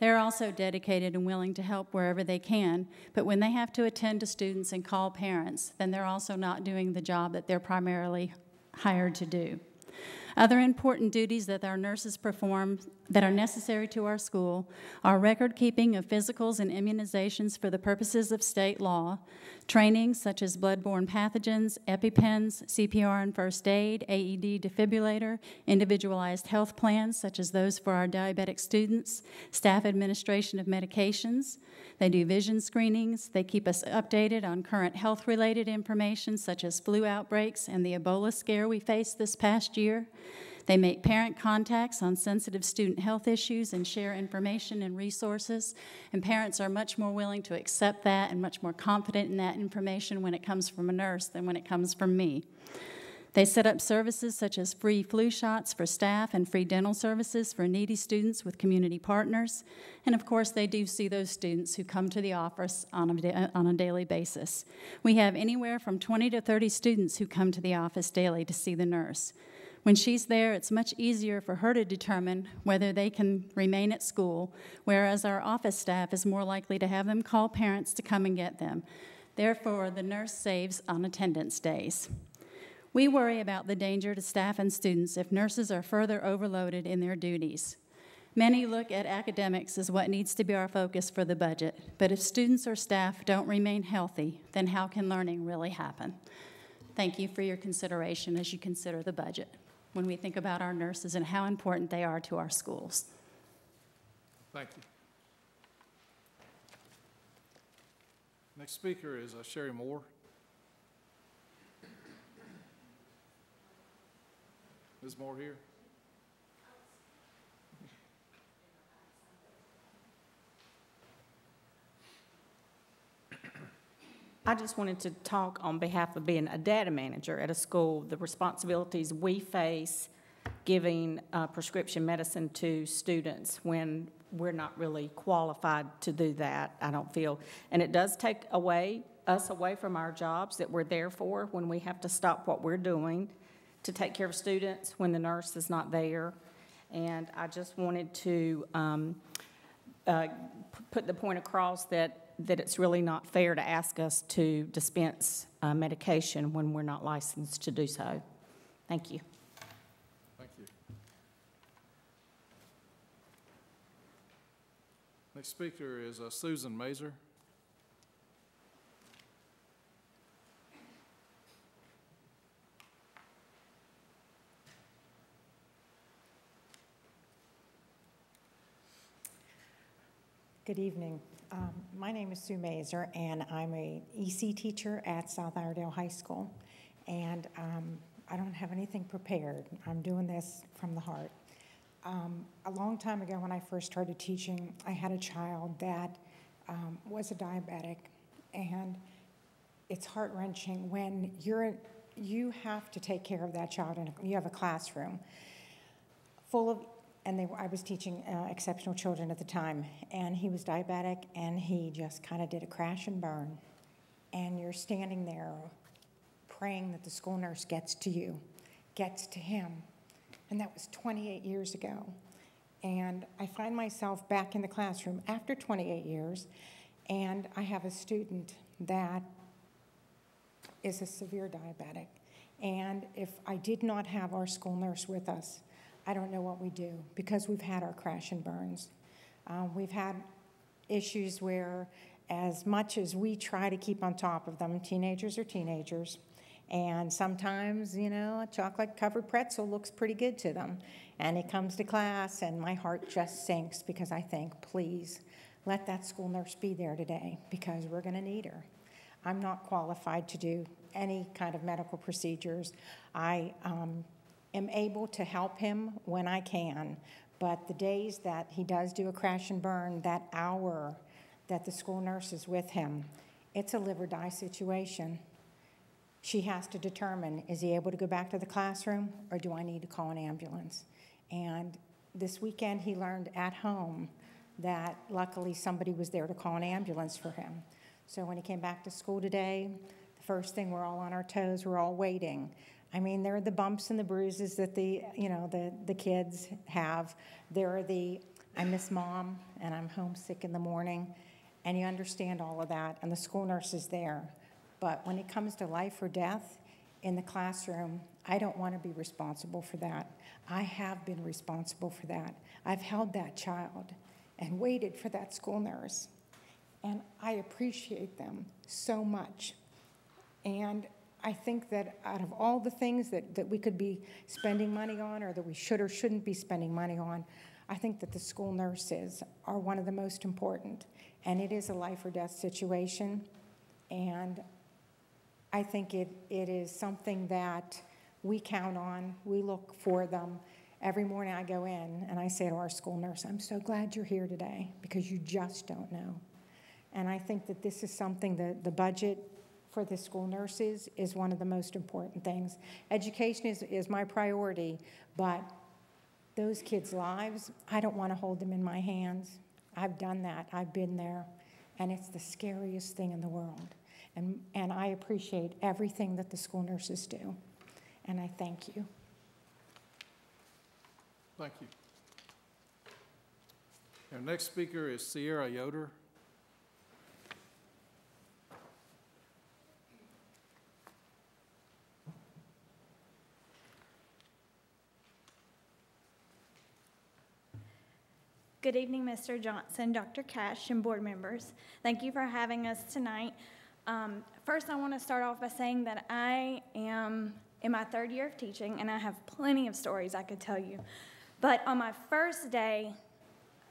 They're also dedicated and willing to help wherever they can, but when they have to attend to students and call parents, then they're also not doing the job that they're primarily hired to do. Other important duties that our nurses perform that are necessary to our school are record keeping of physicals and immunizations for the purposes of state law, training such as bloodborne pathogens, EpiPens, CPR and first aid, AED defibrillator, individualized health plans such as those for our diabetic students, staff administration of medications. They do vision screenings. They keep us updated on current health-related information such as flu outbreaks and the Ebola scare we faced this past year. They make parent contacts on sensitive student health issues and share information and resources, and parents are much more willing to accept that and much more confident in that information when it comes from a nurse than when it comes from me. They set up services such as free flu shots for staff and free dental services for needy students with community partners, and of course they do see those students who come to the office on a daily basis. We have anywhere from 20 to 30 students who come to the office daily to see the nurse. When she's there, it's much easier for her to determine whether they can remain at school, whereas our office staff is more likely to have them call parents to come and get them. Therefore, the nurse saves on attendance days. We worry about the danger to staff and students if nurses are further overloaded in their duties. Many look at academics as what needs to be our focus for the budget, but if students or staff don't remain healthy, then how can learning really happen? Thank you for your consideration as you consider the budget when we think about our nurses and how important they are to our schools. Thank you. Next speaker is Sherry Moore. Ms. Moore here? I just wanted to talk on behalf of being a data manager at a school, the responsibilities we face giving prescription medicine to students when we're not really qualified to do that, I don't feel. And it does take us away from our jobs that we're there for when we have to stop what we're doing to take care of students when the nurse is not there. And I just wanted to put the point across that it's really not fair to ask us to dispense medication when we're not licensed to do so. Thank you. Thank you. Next speaker is Susan Mazer. Good evening. My name is Sue Mazer, and I'm a EC teacher at South Iredell High School. And I don't have anything prepared. I'm doing this from the heart. A long time ago when I first started teaching, I had a child that was a diabetic. And it's heart-wrenching when you have to take care of that child, and you have a classroom full of I was teaching exceptional children at the time, and he was diabetic, and he just kind of did a crash and burn. And you're standing there praying that the school nurse gets to you, gets to him. And that was 28 years ago. And I find myself back in the classroom after 28 years, and I have a student that is a severe diabetic. And if I did not have our school nurse with us, I don't know what we do, because we've had our crash and burns. We've had issues where, as much as we try to keep on top of them, teenagers are teenagers, and sometimes, you know, a chocolate-covered pretzel looks pretty good to them. And it comes to class, and my heart just sinks, because I think, please, let that school nurse be there today, because we're going to need her. I'm not qualified to do any kind of medical procedures. I am able to help him when I can, but the days that he does do a crash and burn, that hour that the school nurse is with him, it's a live or die situation. She has to determine, is he able to go back to the classroom, or do I need to call an ambulance? And this weekend he learned at home that luckily somebody was there to call an ambulance for him. So when he came back to school today, the first thing, we're all on our toes, we're all waiting. I mean, there are the bumps and the bruises that the kids have. There are the, I miss mom and I'm homesick in the morning, and you understand all of that, and the school nurse is there. But when it comes to life or death, in the classroom, I don't want to be responsible for that. I have been responsible for that. I've held that child and waited for that school nurse. And I appreciate them so much. And I think that out of all the things that we could be spending money on, or that we should or shouldn't be spending money on, I think that the school nurses are one of the most important. And it is a life or death situation. And I think it is something that we count on. We look for them. Every morning I go in and I say to our school nurse, I'm so glad you're here today, because you just don't know. And I think that this is something that the budget for the school nurses is one of the most important things. Education is my priority, but those kids' lives, I don't want to hold them in my hands. I've done that. I've been there. And it's the scariest thing in the world. And I appreciate everything that the school nurses do. And I thank you. Thank you. Our next speaker is Sierra Yoder. Good evening, Mr. Johnson, Dr. Cash, and board members. Thank you for having us tonight. First, I want to start off by saying that I am in my third year of teaching, and I have plenty of stories I could tell you. But on my first day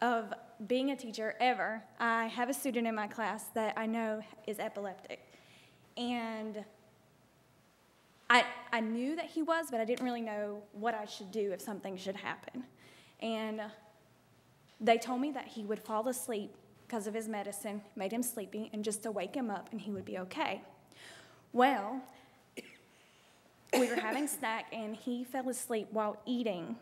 of being a teacher ever, I have a student in my class that I know is epileptic. And I knew that he was, but I didn't really know what I should do if something should happen. And they told me that he would fall asleep because of his medicine, made him sleepy, and just to wake him up and he would be okay. Well, we were having snack and he fell asleep while eating.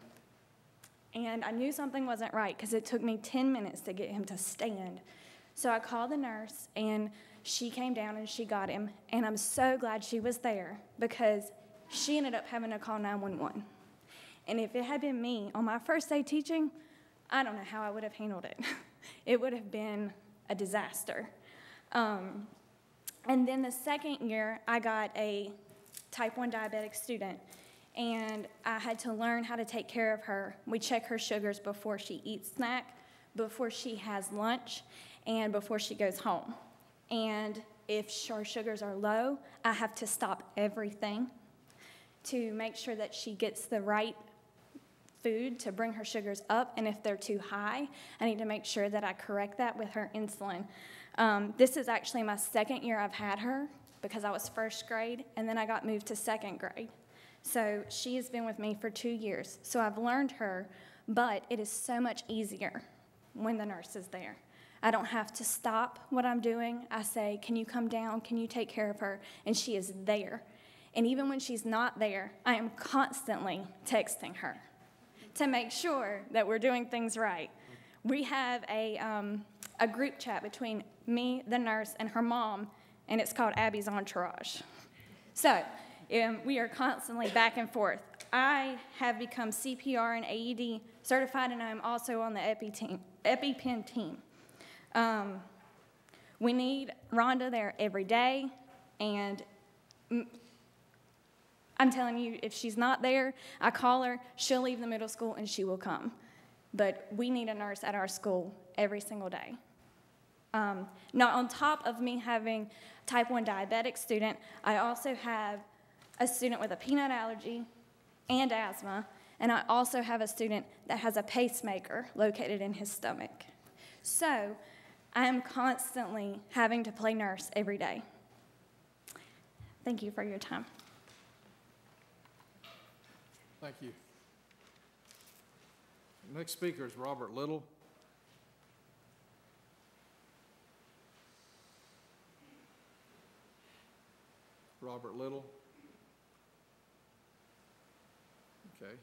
And I knew something wasn't right because it took me 10 minutes to get him to stand. So I called the nurse and she came down and she got him. And I'm so glad she was there because she ended up having to call 911. And if it had been me on my first day teaching, I don't know how I would have handled it. It would have been a disaster. And then the second year, I got a type 1 diabetic student, and I had to learn how to take care of her. We check her sugars before she eats snack, before she has lunch, and before she goes home. And if her sugars are low, I have to stop everything to make sure that she gets the right food to bring her sugars up, and if they're too high, I need to make sure that I correct that with her insulin. This is actually my second year I've had her because I was first grade, and then I got moved to second grade. So she has been with me for 2 years. So I've learned her, but it is so much easier when the nurse is there. I don't have to stop what I'm doing. I say, can you come down? Can you take care of her? And she is there. And even when she's not there, I am constantly texting her to make sure that we're doing things right. We have a group chat between me, the nurse, and her mom, and it's called Abby's Entourage. So we are constantly back and forth. I have become CPR and AED certified, and I'm also on the EpiPen team. We need Rhonda there every day, and I'm telling you, if she's not there, I call her, she'll leave the middle school, and she will come. But we need a nurse at our school every single day. Now, on top of me having type 1 diabetic student, I also have a student with a peanut allergy and asthma, and I also have a student that has a pacemaker located in his stomach. So I am constantly having to play nurse every day. Thank you for your time. Thank you. Next speaker is Robert Little. Robert Little. Okay.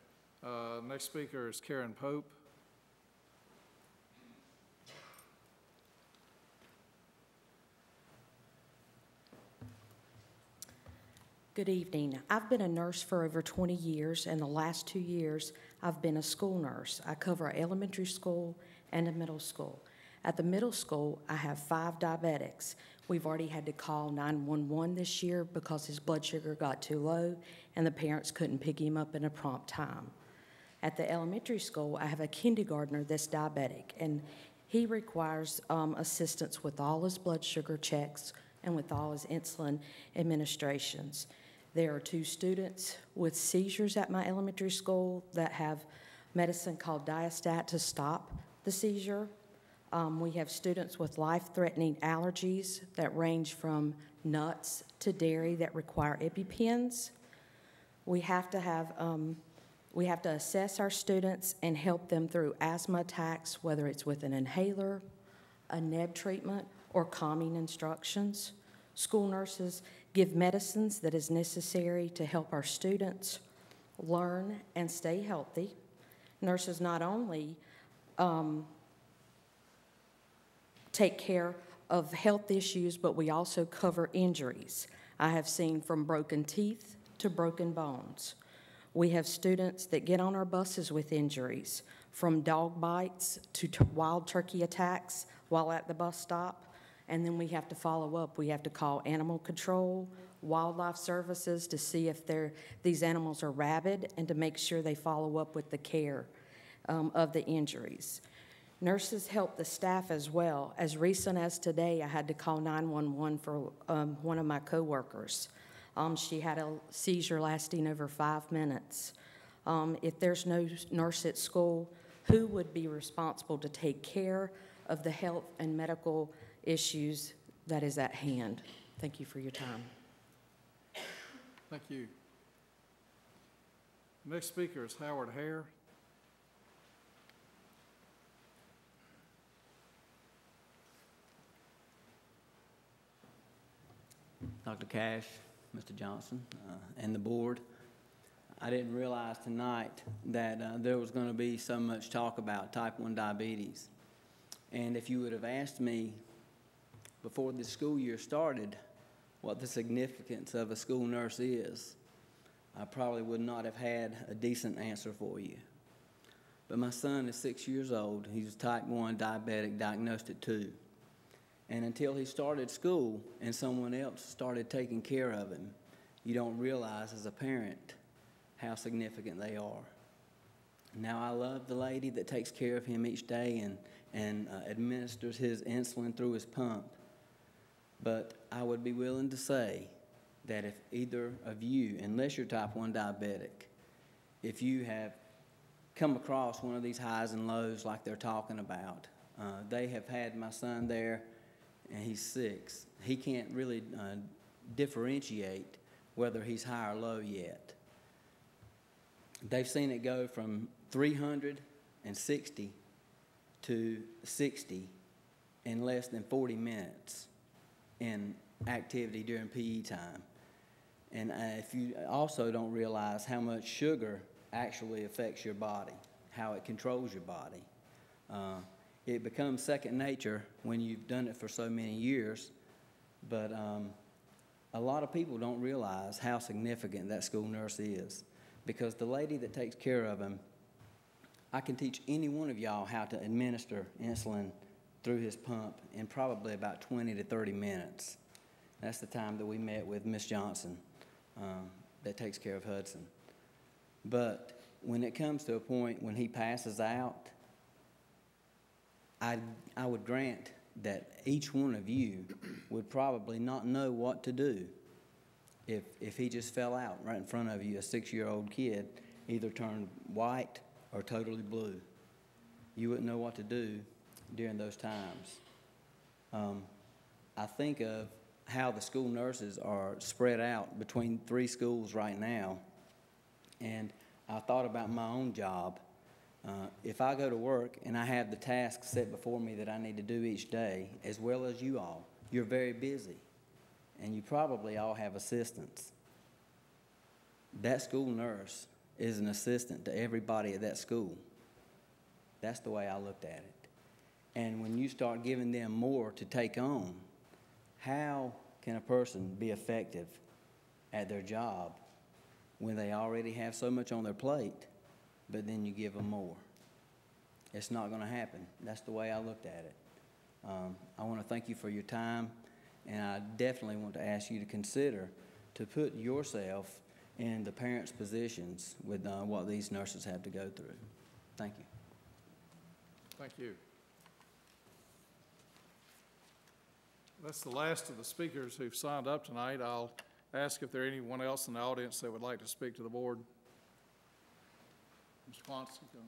Next speaker is Karen Pope. Good evening. I've been a nurse for over 20 years, and the last 2 years I've been a school nurse. I cover an elementary school and a middle school. At the middle school, I have 5 diabetics. We've already had to call 911 this year because his blood sugar got too low and the parents couldn't pick him up in a prompt time. At the elementary school, I have a kindergartner that's diabetic, and he requires assistance with all his blood sugar checks and with all his insulin administrations. There are 2 students with seizures at my elementary school that have medicine called Diastat to stop the seizure. We have students with life-threatening allergies that range from nuts to dairy that require EpiPens. We have to assess our students and help them through asthma attacks, whether it's with an inhaler, a neb treatment, or calming instructions. School nurses give medicines that is necessary to help our students learn and stay healthy. Nurses not only take care of health issues, but we also cover injuries. I have seen from broken teeth to broken bones. We have students that get on our buses with injuries, from dog bites to wild turkey attacks while at the bus stop, and then we have to follow up. We have to call animal control, wildlife services to see if these animals are rabid and to make sure they follow up with the care of the injuries. Nurses help the staff as well. As recent as today, I had to call 911 for one of my coworkers. She had a seizure lasting over 5 minutes. If there's no nurse at school, who would be responsible to take care of the health and medical issues that is at hand? Thank you for your time. Thank you. Next speaker is Howard Hare. Dr. Cash, Mr. Johnson, and the board. I didn't realize tonight that there was going to be so much talk about type 1 diabetes. And if you would have asked me before the school year started what the significance of a school nurse is, I probably would not have had a decent answer for you. But my son is 6 years old. He's type 1 diabetic, diagnosed at 2. And until he started school and someone else started taking care of him, you don't realize as a parent how significant they are. Now, I love the lady that takes care of him each day and administers his insulin through his pump. But I would be willing to say that if either of you, unless you're type 1 diabetic, if you have come across one of these highs and lows like they're talking about, they have had my son there, and he's 6. He can't really differentiate whether he's high or low yet. They've seen it go from 360 to 60 in less than 40 minutes in activity during PE time. And if you also don't realize how much sugar actually affects your body, how it controls your body. It becomes second nature when you've done it for so many years, but a lot of people don't realize how significant that school nurse is, because the lady that takes care of him, I can teach any one of y'all how to administer insulin through his pump in probably about 20 to 30 minutes. That's the time that we met with Miss Johnson that takes care of Hudson. But when it comes to a point when he passes out, I would grant that each one of you would probably not know what to do if he just fell out right in front of you, a 6-year-old kid, either turned white or totally blue. You wouldn't know what to do during those times. I think of how the school nurses are spread out between 3 schools right now, and I thought about my own job. If I go to work and I have the tasks set before me that I need to do each day, as well as you all, you're very busy, and you probably all have assistants. That school nurse is an assistant to everybody at that school. That's the way I looked at it. And when you start giving them more to take on, how can a person be effective at their job when they already have so much on their plate, but then you give them more? It's not going to happen. That's the way I looked at it. I want to thank you for your time, and I definitely want to ask you to consider to put yourself in the parents' positions with what these nurses have to go through. Thank you. Thank you. That's the last of the speakers who've signed up tonight. I'll ask if there's anyone else in the audience that would like to speak to the board. Mr. Clancy, go.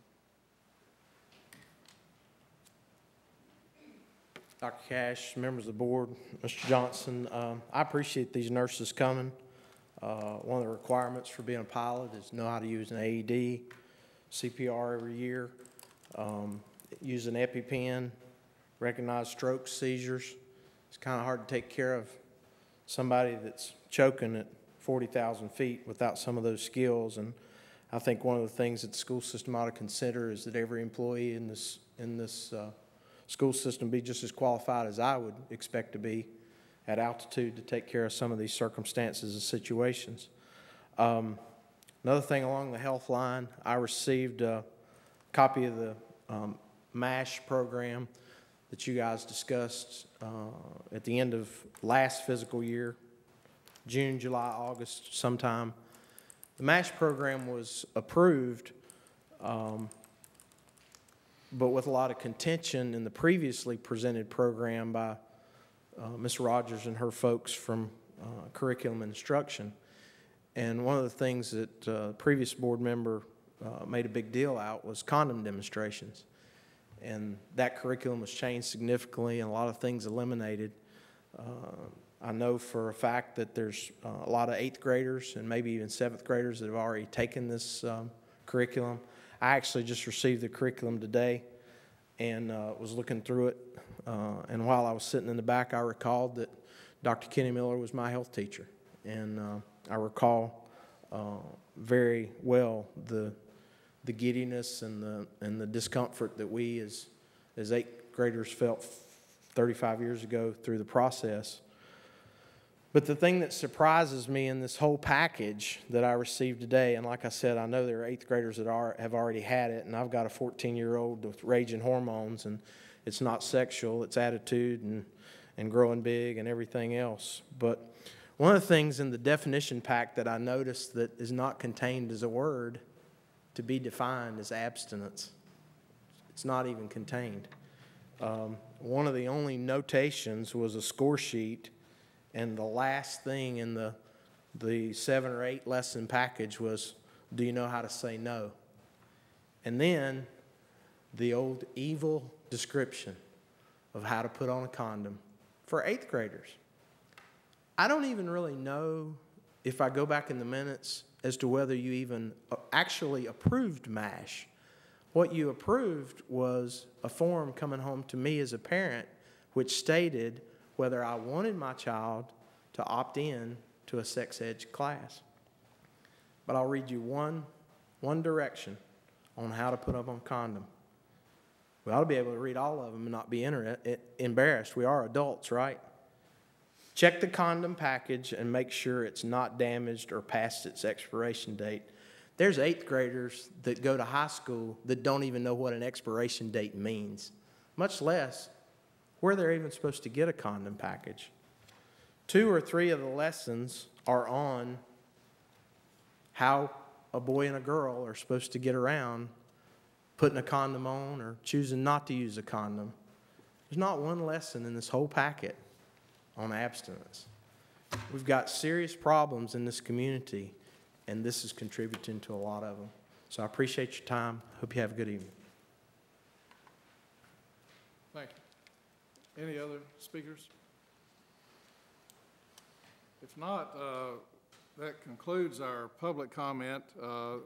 Dr. Cash, members of the board, Mr. Johnson, I appreciate these nurses coming. One of the requirements for being a pilot is know how to use an AED, CPR every year, use an EpiPen, recognize strokes, seizures. It's kind of hard to take care of somebody that's choking at 40,000 feet without some of those skills. And I think one of the things that the school system ought to consider is that every employee in this school system be just as qualified as I would expect to be at altitude to take care of some of these circumstances and situations. Another thing along the health line, I received a copy of the MASH program that you guys discussed at the end of last fiscal year, June, July, August, sometime. The MASH program was approved, but with a lot of contention in the previously presented program by Ms. Rogers and her folks from Curriculum and Instruction. And one of the things that the previous board member made a big deal out was condom demonstrations. And that curriculum was changed significantly and a lot of things eliminated. I know for a fact that there's a lot of 8th graders and maybe even 7th graders that have already taken this curriculum. I actually just received the curriculum today and was looking through it. And while I was sitting in the back, I recalled that Dr. Kenny Miller was my health teacher. And I recall very well the giddiness and the discomfort that we as 8th graders felt 35 years ago through the process. But the thing that surprises me in this whole package that I received today, and like I said, I know there are 8th graders that have already had it, and I've got a 14-year-old with raging hormones, and it's not sexual, it's attitude and growing big and everything else. But one of the things in the definition pack that I noticed that is not contained as a word to be defined is abstinence. It's not even contained. One of the only notations was a score sheet, and the last thing in the 7 or 8 lesson package was, do you know how to say no? And then the old evil description of how to put on a condom for 8th graders. I don't even really know, if I go back in the minutes, as to whether you even actually approved MASH. What you approved was a form coming home to me as a parent which stated whether I wanted my child to opt in to a sex ed class. But I'll read you one direction on how to put up on condom. We ought to be able to read all of them and not be embarrassed. We are adults, right? Check the condom package and make sure it's not damaged or past its expiration date. There's 8th graders that go to high school that don't even know what an expiration date means, much less where they're even supposed to get a condom package. 2 or 3 of the lessons are on how a boy and a girl are supposed to get around putting a condom on or choosing not to use a condom. There's not one lesson in this whole packet on abstinence. We've got serious problems in this community, and this is contributing to a lot of them. So I appreciate your time. Hope you have a good evening. Thank you. Any other speakers? If not, that concludes our public comment.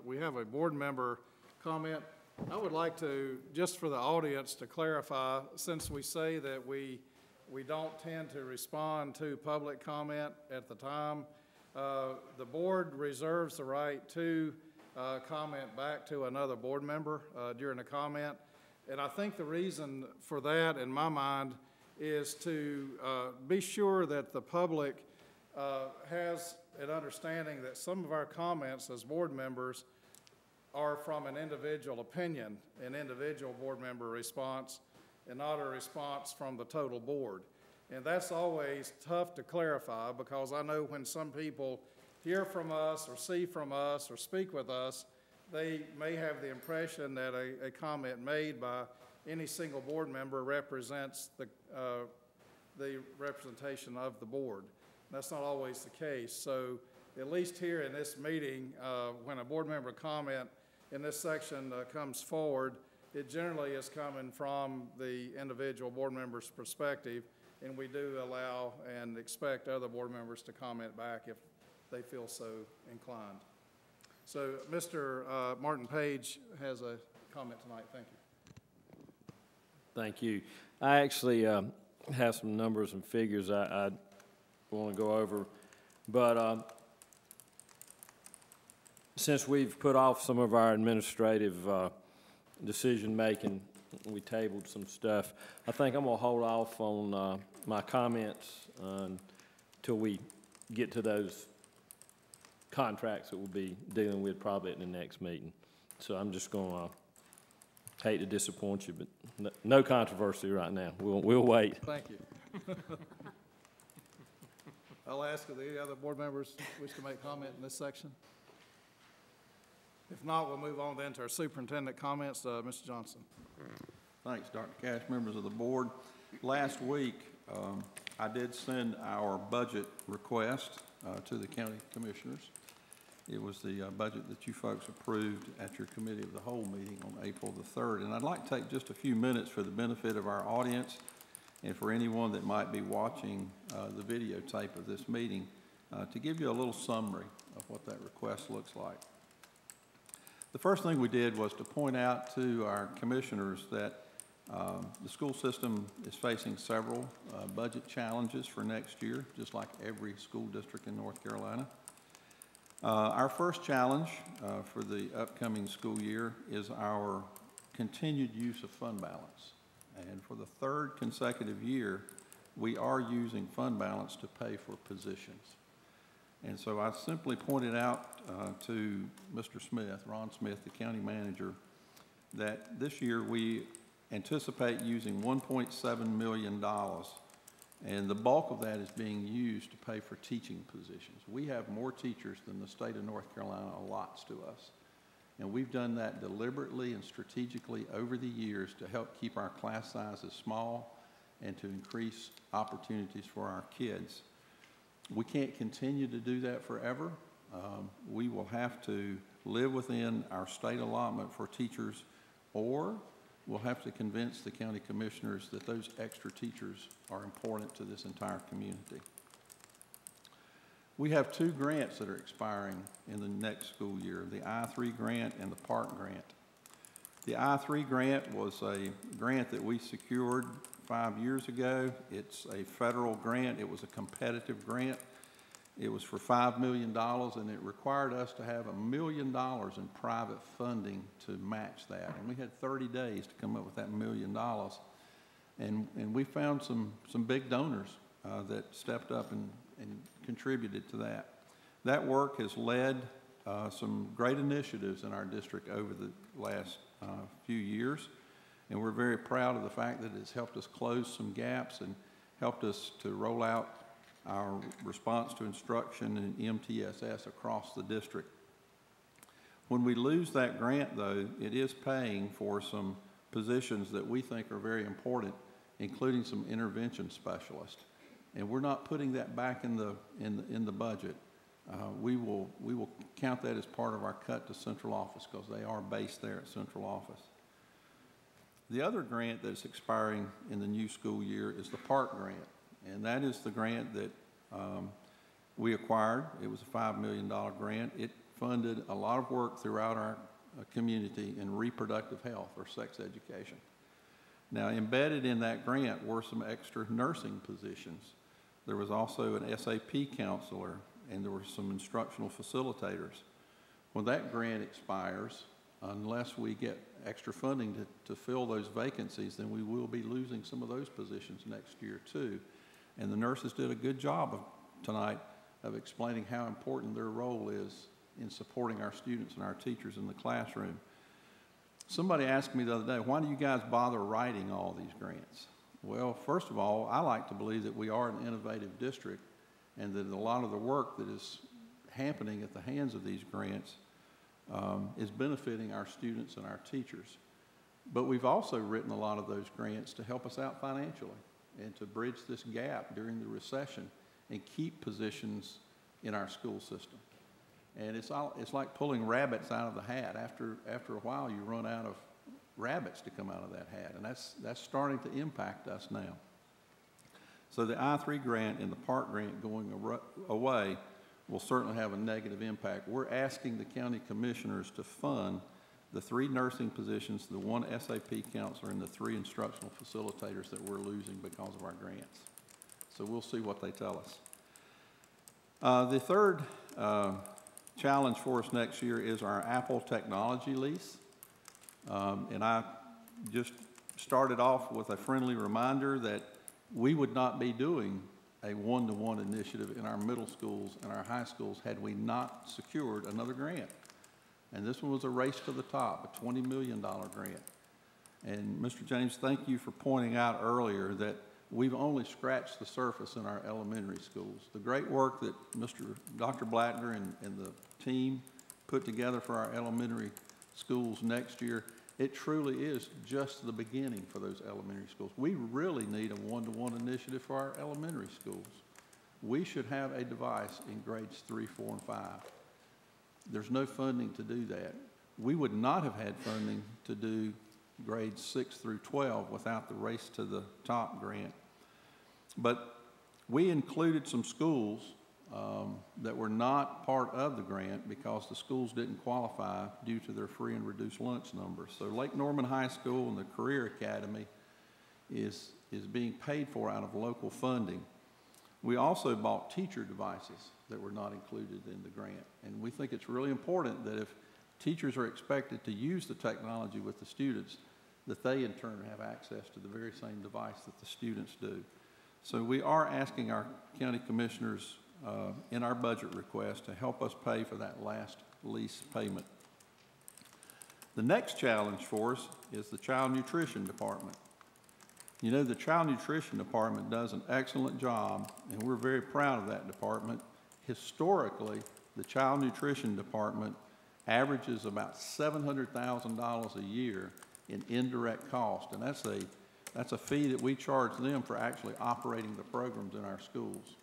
We have a board member comment. I would like to, just for the audience, to clarify, since we say that we don't tend to respond to public comment at the time, the board reserves the right to comment back to another board member during a comment. And I think the reason for that, in my mind, is to be sure that the public has an understanding that some of our comments as board members are from an individual opinion, an individual board member response, and not a response from the total board. And that's always tough to clarify, because I know when some people hear from us or see from us or speak with us, they may have the impression that a comment made by any single board member represents the representation of the board. That's not always the case. So at least here in this meeting, when a board member comment in this section comes forward, it generally is coming from the individual board member's perspective, and we do allow and expect other board members to comment back if they feel so inclined. So Mr. Martin Page has a comment tonight. Thank you. Thank you. I actually have some numbers and figures I want to go over, but since we've put off some of our administrative decision-making, we tabled some stuff, I think I'm going to hold off on my comments until we get to those contracts that we'll be dealing with probably at the next meeting. So I'm just going to hate to disappoint you, but no controversy right now. We'll wait. Thank you. I'll ask if any other board members wish to make comment in this section. If not, we'll move on then to our superintendent comments. Mr. Johnson. Thanks, Dr. Cash, members of the board. Last week, I did send our budget request to the county commissioners. It was the budget that you folks approved at your committee of the whole meeting on April the 3rd. And I'd like to take just a few minutes for the benefit of our audience and for anyone that might be watching the videotape of this meeting to give you a little summary of what that request looks like. The first thing we did was to point out to our commissioners that the school system is facing several budget challenges for next year, just like every school district in North Carolina. Our first challenge for the upcoming school year is our continued use of fund balance. And for the third consecutive year, we are using fund balance to pay for positions. And so I simply pointed out to Mr. Smith, Ron Smith, the county manager, that this year we anticipate using $1.7 million, and the bulk of that is being used to pay for teaching positions. We have more teachers than the state of North Carolina allots to us. And we've done that deliberately and strategically over the years to help keep our class sizes small and to increase opportunities for our kids. We can't continue to do that forever. We will have to live within our state allotment for teachers, or we'll have to convince the county commissioners that those extra teachers are important to this entire community. We have two grants that are expiring in the next school year, the I-3 grant and the Park grant. The I-3 grant was a grant that we secured 5 years ago. It's a federal grant. It was a competitive grant. It was for $5 million, and it required us to have $1 million in private funding to match that. And we had 30 days to come up with that $1 million. And we found some big donors that stepped up and contributed to that. That work has led some great initiatives in our district over the last few years. And we're very proud of the fact that it's helped us close some gaps and helped us to roll out our response to instruction and MTSS across the district. When we lose that grant, though, it is paying for some positions that we think are very important, including some intervention specialists. And we're not putting that back in the budget. We will count that as part of our cut to central office because they are based there at central office. The other grant that's expiring in the new school year is the Park grant. And that is the grant that we acquired. It was a $5 million grant. It funded a lot of work throughout our community in reproductive health or sex education. Now, embedded in that grant were some extra nursing positions. There was also an SAP counselor, and there were some instructional facilitators. When that grant expires, unless we get extra funding to fill those vacancies, then we will be losing some of those positions next year too. And the nurses did a good job tonight of explaining how important their role is in supporting our students and our teachers in the classroom. Somebody asked me the other day, why do you guys bother writing all these grants? Well, first of all, I like to believe that we are an innovative district and that a lot of the work that is happening at the hands of these grants is benefiting our students and our teachers. But we've also written a lot of those grants to help us out financially and to bridge this gap during the recession and keep positions in our school system. And it's like pulling rabbits out of the hat. After a while, you run out of rabbits to come out of that hat, and that's starting to impact us now. So the I-3 grant and the park grant going away will certainly have a negative impact. We're asking the county commissioners to fund the 3 nursing positions, the 1 SAP counselor, and the 3 instructional facilitators that we're losing because of our grants. So we'll see what they tell us. The third challenge for us next year is our Apple technology lease. And I just started off with a friendly reminder that we would not be doing a one-to-one initiative in our middle schools and our high schools had we not secured another grant. And this one was a race to the top, a $20 million grant. And Mr. James, thank you for pointing out earlier that we've only scratched the surface in our elementary schools. The great work that Dr. Blattner and the team put together for our elementary schools next year, it truly is just the beginning for those elementary schools. We really need a one-to-one initiative for our elementary schools. We should have a device in grades 3, 4, and 5. There's no funding to do that. We would not have had funding to do grades 6 through 12 without the Race to the Top grant. But we included some schools that were not part of the grant because the schools didn't qualify due to their free and reduced lunch numbers. So Lake Norman High School and the Career Academy is being paid for out of local funding. We also bought teacher devices that were not included in the grant. And we think it's really important that if teachers are expected to use the technology with the students, that they in turn have access to the very same device that the students do. So we are asking our county commissioners in our budget request to help us pay for that last lease payment. The next challenge for us is the Child Nutrition Department. You know, the Child Nutrition Department does an excellent job, and we're very proud of that department. Historically, the Child Nutrition Department averages about $700,000 a year in indirect cost, and that's a fee that we charge them for actually operating the programs in our schools.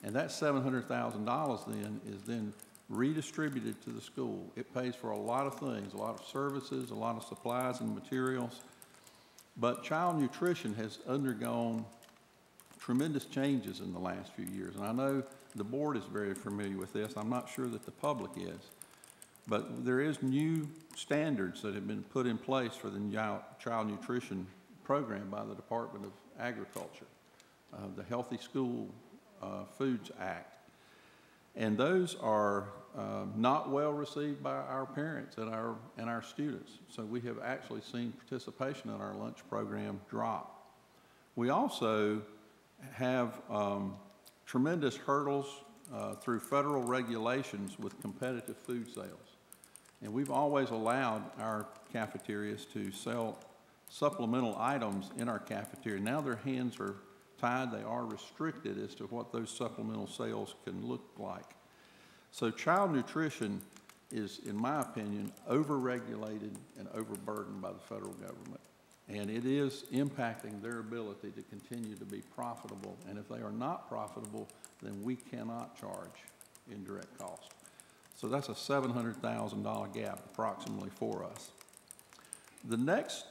And that $700,000 then is redistributed to the school. It pays for a lot of things, a lot of services, a lot of supplies and materials. But child nutrition has undergone tremendous changes in the last few years. And I know the board is very familiar with this. I'm not sure that the public is. But there is new standards that have been put in place for the child nutrition program by the Department of Agriculture, the Healthy School Foods Act. And those are not well received by our parents and our students. So we have actually seen participation in our lunch program drop. We also have tremendous hurdles through federal regulations with competitive food sales. And we've always allowed our cafeterias to sell supplemental items in our cafeteria. Now their hands are tied. They are restricted as to what those supplemental sales can look like. So child nutrition is, in my opinion, overregulated and overburdened by the federal government. And it is impacting their ability to continue to be profitable. And if they are not profitable, then we cannot charge indirect cost. So that's a $700,000 gap approximately for us. The next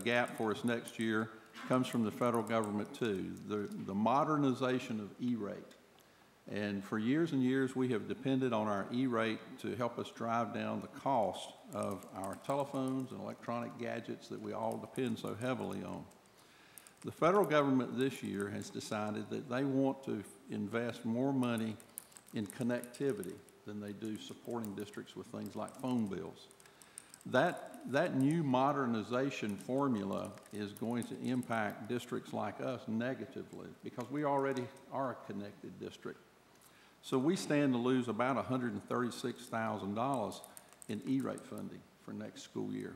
gap for us next year comes from the federal government too, the modernization of E-rate. And for years and years, we have depended on our E-rate to help us drive down the cost of our telephones and electronic gadgets that we all depend so heavily on. The federal government this year has decided that they want to invest more money in connectivity than they do supporting districts with things like phone bills. That new modernization formula is going to impact districts like us negatively because we already are a connected district. So we stand to lose about $136,000 in E-rate funding for next school year.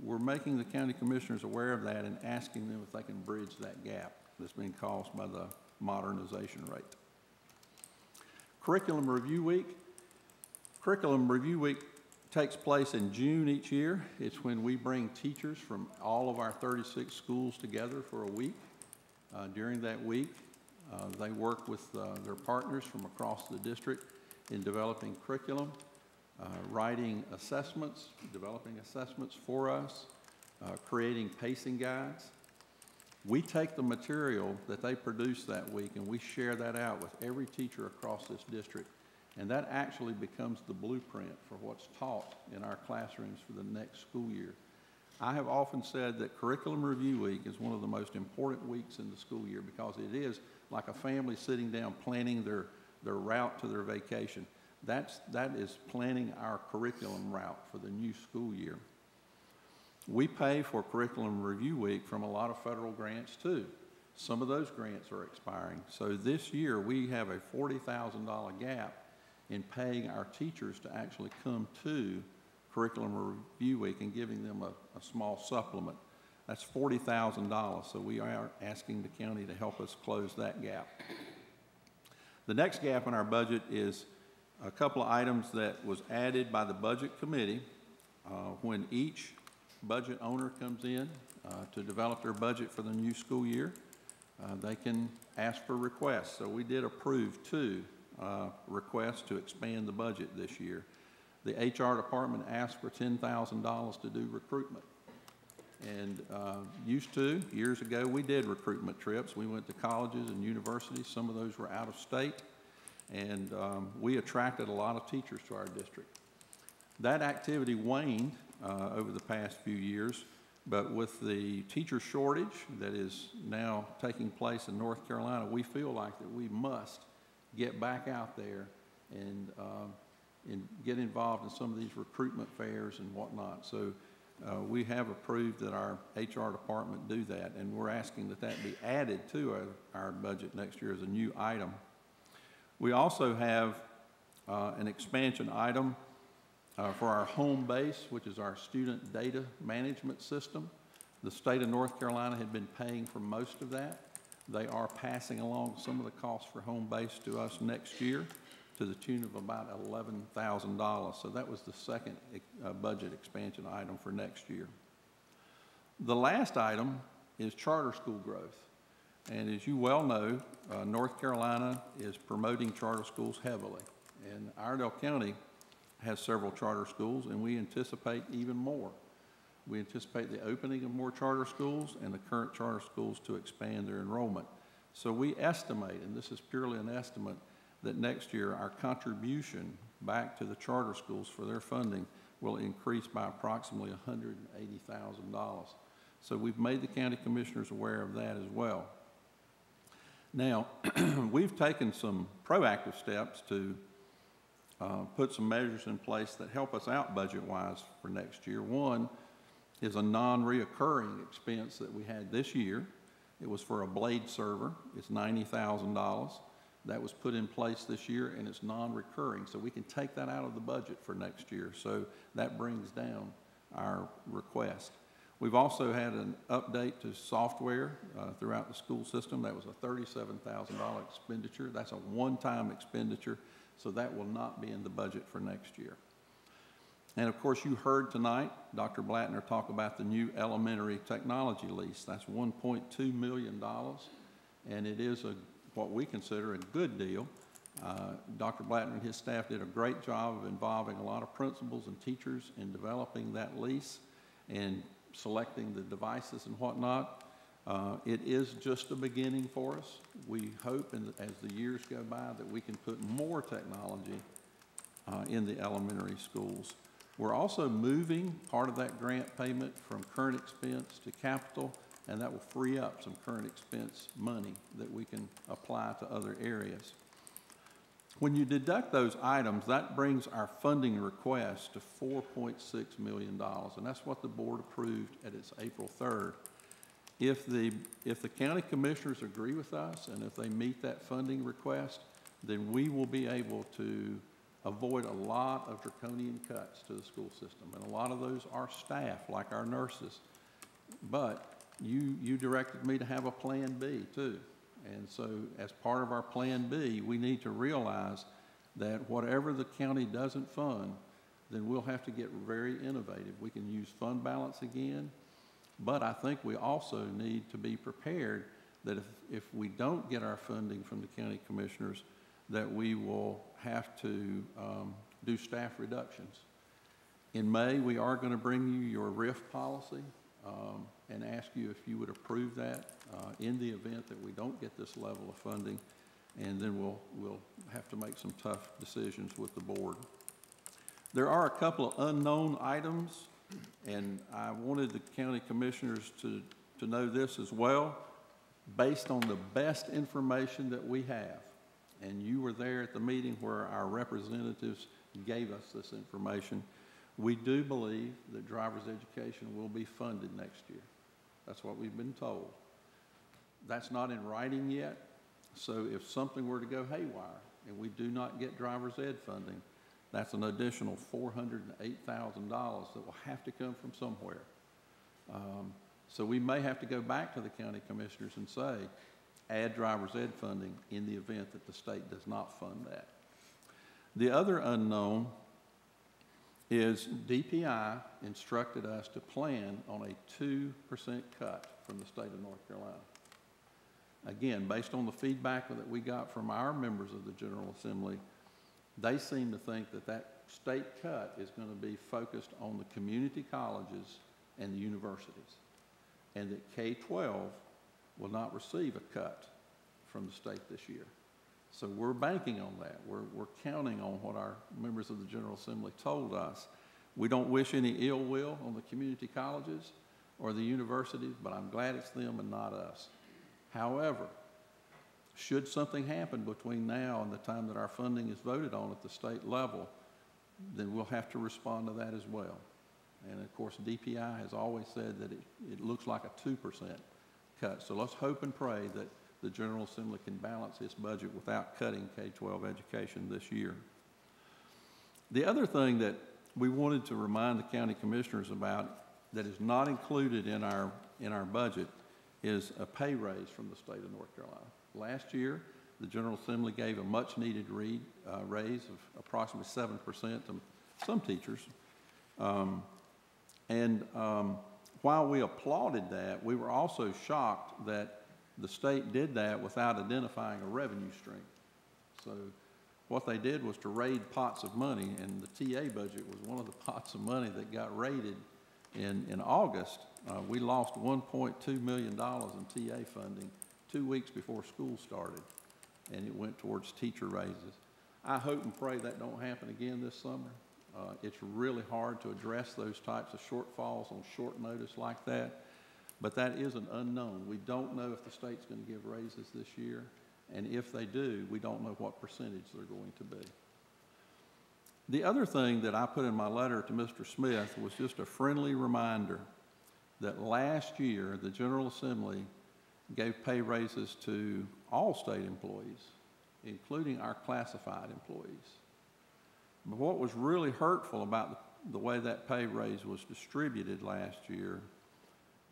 We're making the county commissioners aware of that and asking them if they can bridge that gap that's being caused by the modernization rate. Curriculum Review Week. Curriculum Review Week takes place in June each year. It's when we bring teachers from all of our 36 schools together for a week. During that week, they work with their partners from across the district in developing curriculum, writing assessments, developing assessments for us, creating pacing guides. We take the material that they produce that week and we share that out with every teacher across this district. And that actually becomes the blueprint for what's taught in our classrooms for the next school year. I have often said that Curriculum Review Week is one of the most important weeks in the school year because it is like a family sitting down planning their route to their vacation. That is planning our curriculum route for the new school year. We pay for Curriculum Review Week from a lot of federal grants too. Some of those grants are expiring. So this year we have a $40,000 gap in paying our teachers to actually come to Curriculum Review Week and giving them a small supplement. That's $40,000, so we are asking the county to help us close that gap. The next gap in our budget is a couple of items that was added by the Budget Committee when each budget owner comes in to develop their budget for the new school year. They can ask for requests. So we did approve 2 requests to expand the budget this year. The HR department asked for $10,000 to do recruitment. And years ago, we did recruitment trips. We went to colleges and universities. Some of those were out of state. And we attracted a lot of teachers to our district. That activity waned over the past few years, but with the teacher shortage that is now taking place in North Carolina, we feel like that we must get back out there and get involved in some of these recruitment fairs and whatnot. So we have approved that our HR department do that, and we're asking that that be added to our budget next year as a new item. We also have an expansion item for our home base, which is our student data management system. The state of North Carolina had been paying for most of that. They are passing along some of the costs for home base to us next year to the tune of about $11,000. So that was the second budget expansion item for next year. The last item is charter school growth. And as you well know, North Carolina is promoting charter schools heavily. And Iredell County has several charter schools, and we anticipate even more. We anticipate the opening of more charter schools and the current charter schools to expand their enrollment. So we estimate, and this is purely an estimate, that next year our contribution back to the charter schools for their funding will increase by approximately $180,000. So we've made the county commissioners aware of that as well. Now, we've taken some proactive steps to put some measures in place that help us out budget-wise for next year. One is a non-reoccurring expense that we had this year. It was for a blade server. It's $90,000. That was put in place this year, and it's non-recurring, so we can take that out of the budget for next year. So that brings down our request. We've also had an update to software throughout the school system. That was a $37,000 expenditure. That's a one-time expenditure, so that will not be in the budget for next year. And of course, you heard tonight Dr. Blattner talk about the new elementary technology lease. That's $1.2 million, and it is what we consider a good deal. Dr. Blattner and his staff did a great job of involving a lot of principals and teachers in developing that lease and selecting the devices and whatnot. It is just a beginning for us. We hope as the years go by that we can put more technology in the elementary schools. We're also moving part of that grant payment from current expense to capital, and that will free up some current expense money that we can apply to other areas. When you deduct those items, that brings our funding request to $4.6 million, and that's what the board approved at its April 3rd. If the county commissioners agree with us and if they meet that funding request, then we will be able to avoid a lot of draconian cuts to the school system. And a lot of those are staff, like our nurses. But you directed me to have a Plan B too. And so as part of our Plan B, we need to realize that whatever the county doesn't fund, then we'll have to get very innovative. We can use fund balance again, but I think we also need to be prepared that if we don't get our funding from the county commissioners, that we will have to do staff reductions. In May, we are going to bring you your RIF policy and ask you if you would approve that in the event that we don't get this level of funding, and then we'll have to make some tough decisions with the board. There are a couple of unknown items, and I wanted the county commissioners to know this as well. Based on the best information that we have, and you were there at the meeting where our representatives gave us this information, we do believe that driver's education will be funded next year. That's what we've been told. That's not in writing yet, so if something were to go haywire and we do not get driver's ed funding, that's an additional $408,000 that will have to come from somewhere. So we may have to go back to the county commissioners and say, add driver's ed funding in the event that the state does not fund that. The other unknown is DPI instructed us to plan on a 2% cut from the state of North Carolina. Again, based on the feedback that we got from our members of the General Assembly, they seem to think that that state cut is going to be focused on the community colleges and the universities, and that K-12 will not receive a cut from the state this year. So we're banking on that. We're counting on what our members of the General Assembly told us. We don't wish any ill will on the community colleges or the universities, but I'm glad it's them and not us. However, should something happen between now and the time that our funding is voted on at the state level, then we'll have to respond to that as well. And of course, DPI has always said that it looks like a 2% cut. So let's hope and pray that the General Assembly can balance its budget without cutting K-12 education this year. The other thing that we wanted to remind the county commissioners about that is not included in our budget is a pay raise from the state of North Carolina. Last year, the General Assembly gave a much-needed raise of approximately 7% to some teachers. While we applauded that, we were also shocked that the state did that without identifying a revenue stream. So what they did was to raid pots of money, and the TA budget was one of the pots of money that got raided in August. We lost $1.2 million in TA funding 2 weeks before school started, and it went towards teacher raises. I hope and pray that don't happen again this summer. It's really hard to address those types of shortfalls on short notice like that, but that is an unknown. We don't know if the state's going to give raises this year, and if they do, we don't know what percentage they're going to be. The other thing that I put in my letter to Mr. Smith was just a friendly reminder that last year the General Assembly gave pay raises to all state employees, including our classified employees. But what was really hurtful about the way that pay raise was distributed last year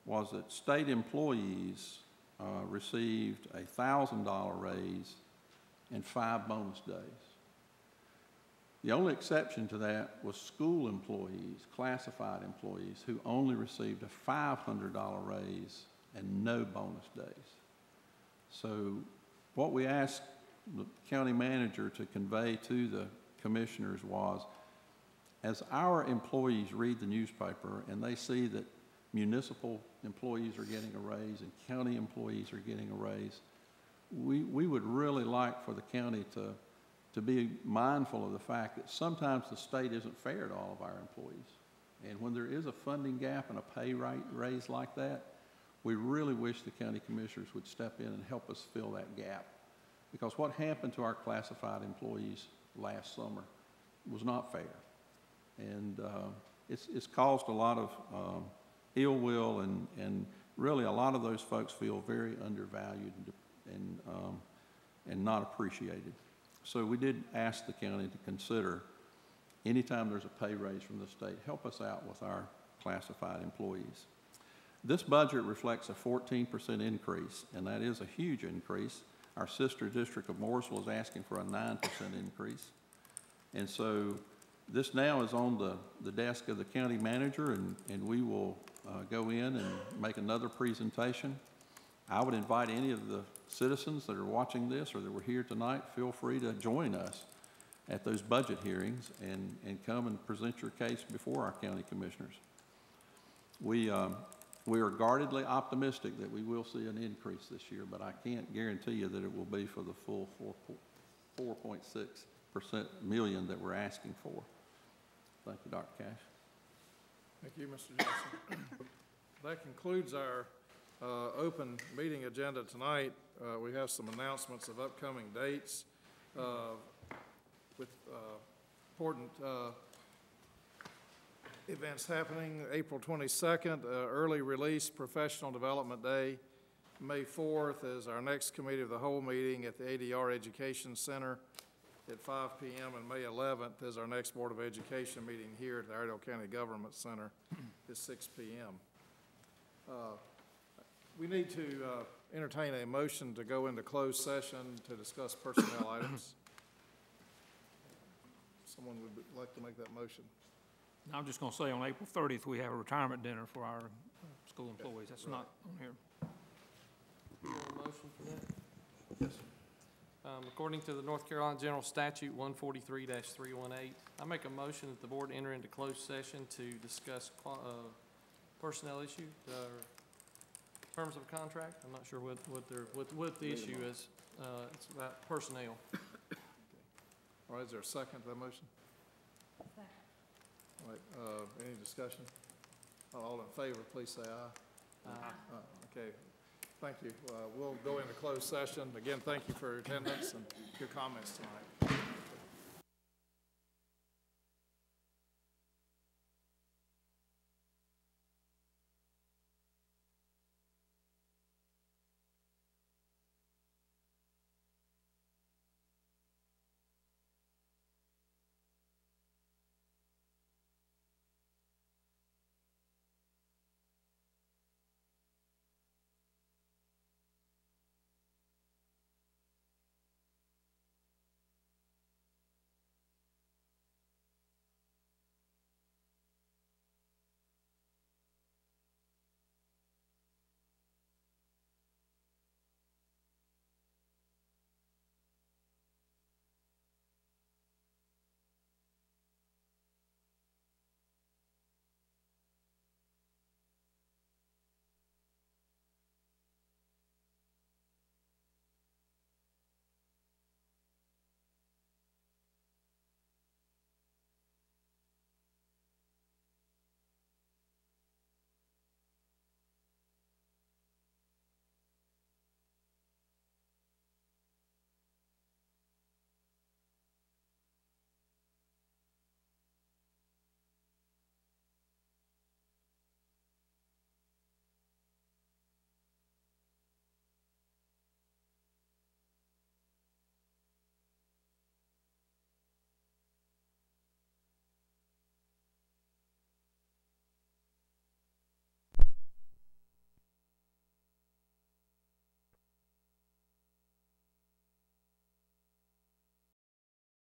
was that state employees received a $1,000 raise and 5 bonus days. The only exception to that was school employees, classified employees, who only received a $500 raise and no bonus days. So what we asked the county manager to convey to the commissioners was, as our employees read the newspaper and they see that municipal employees are getting a raise and county employees are getting a raise, we would really like for the county to be mindful of the fact that sometimes the state isn't fair to all of our employees. And when there is a funding gap and a pay raise like that, we really wish the county commissioners would step in and help us fill that gap. Because what happened to our classified employees last summer was not fair. And it's caused a lot of ill will, and really a lot of those folks feel very undervalued and not appreciated. So we did ask the county to consider, anytime there's a pay raise from the state, help us out with our classified employees. This budget reflects a 14% increase, and that is a huge increase. Our sister district of Morrisville is asking for a 9% increase. And so this now is on the desk of the county manager, and we will go in and make another presentation. I would invite any of the citizens that are watching this or that were here tonight, feel free to join us at those budget hearings and come and present your case before our county commissioners. We are guardedly optimistic that we will see an increase this year, but I can't guarantee you that it will be for the full 4.6% million that we're asking for. Thank you, Dr. Cash. Thank you, Mr. Johnson. That concludes our open meeting agenda tonight. We have some announcements of upcoming dates with important events happening. April 22nd, early release professional development day. May 4th is our next committee of the whole meeting at the ADR Education Center at 5 p.m. and May 11th is our next Board of Education meeting here at the Iredell County Government Center at 6 p.m. We need to entertain a motion to go into closed session to discuss personnel items. Someone would like to make that motion. I'm just going to say on April 30th, we have a retirement dinner for our school employees. That's not on here. You want a motion for that? Yes. According to the North Carolina General Statute 143-318, I make a motion that the board enter into closed session to discuss personnel issue, terms of a contract. I'm not sure what the issue is. It's about personnel. Okay. All right, is there a second to that motion? Second. All right, any discussion? All in favor, please say aye. Aye. Okay, thank you. We'll go into closed session. Again, thank you for your attendance and your comments tonight.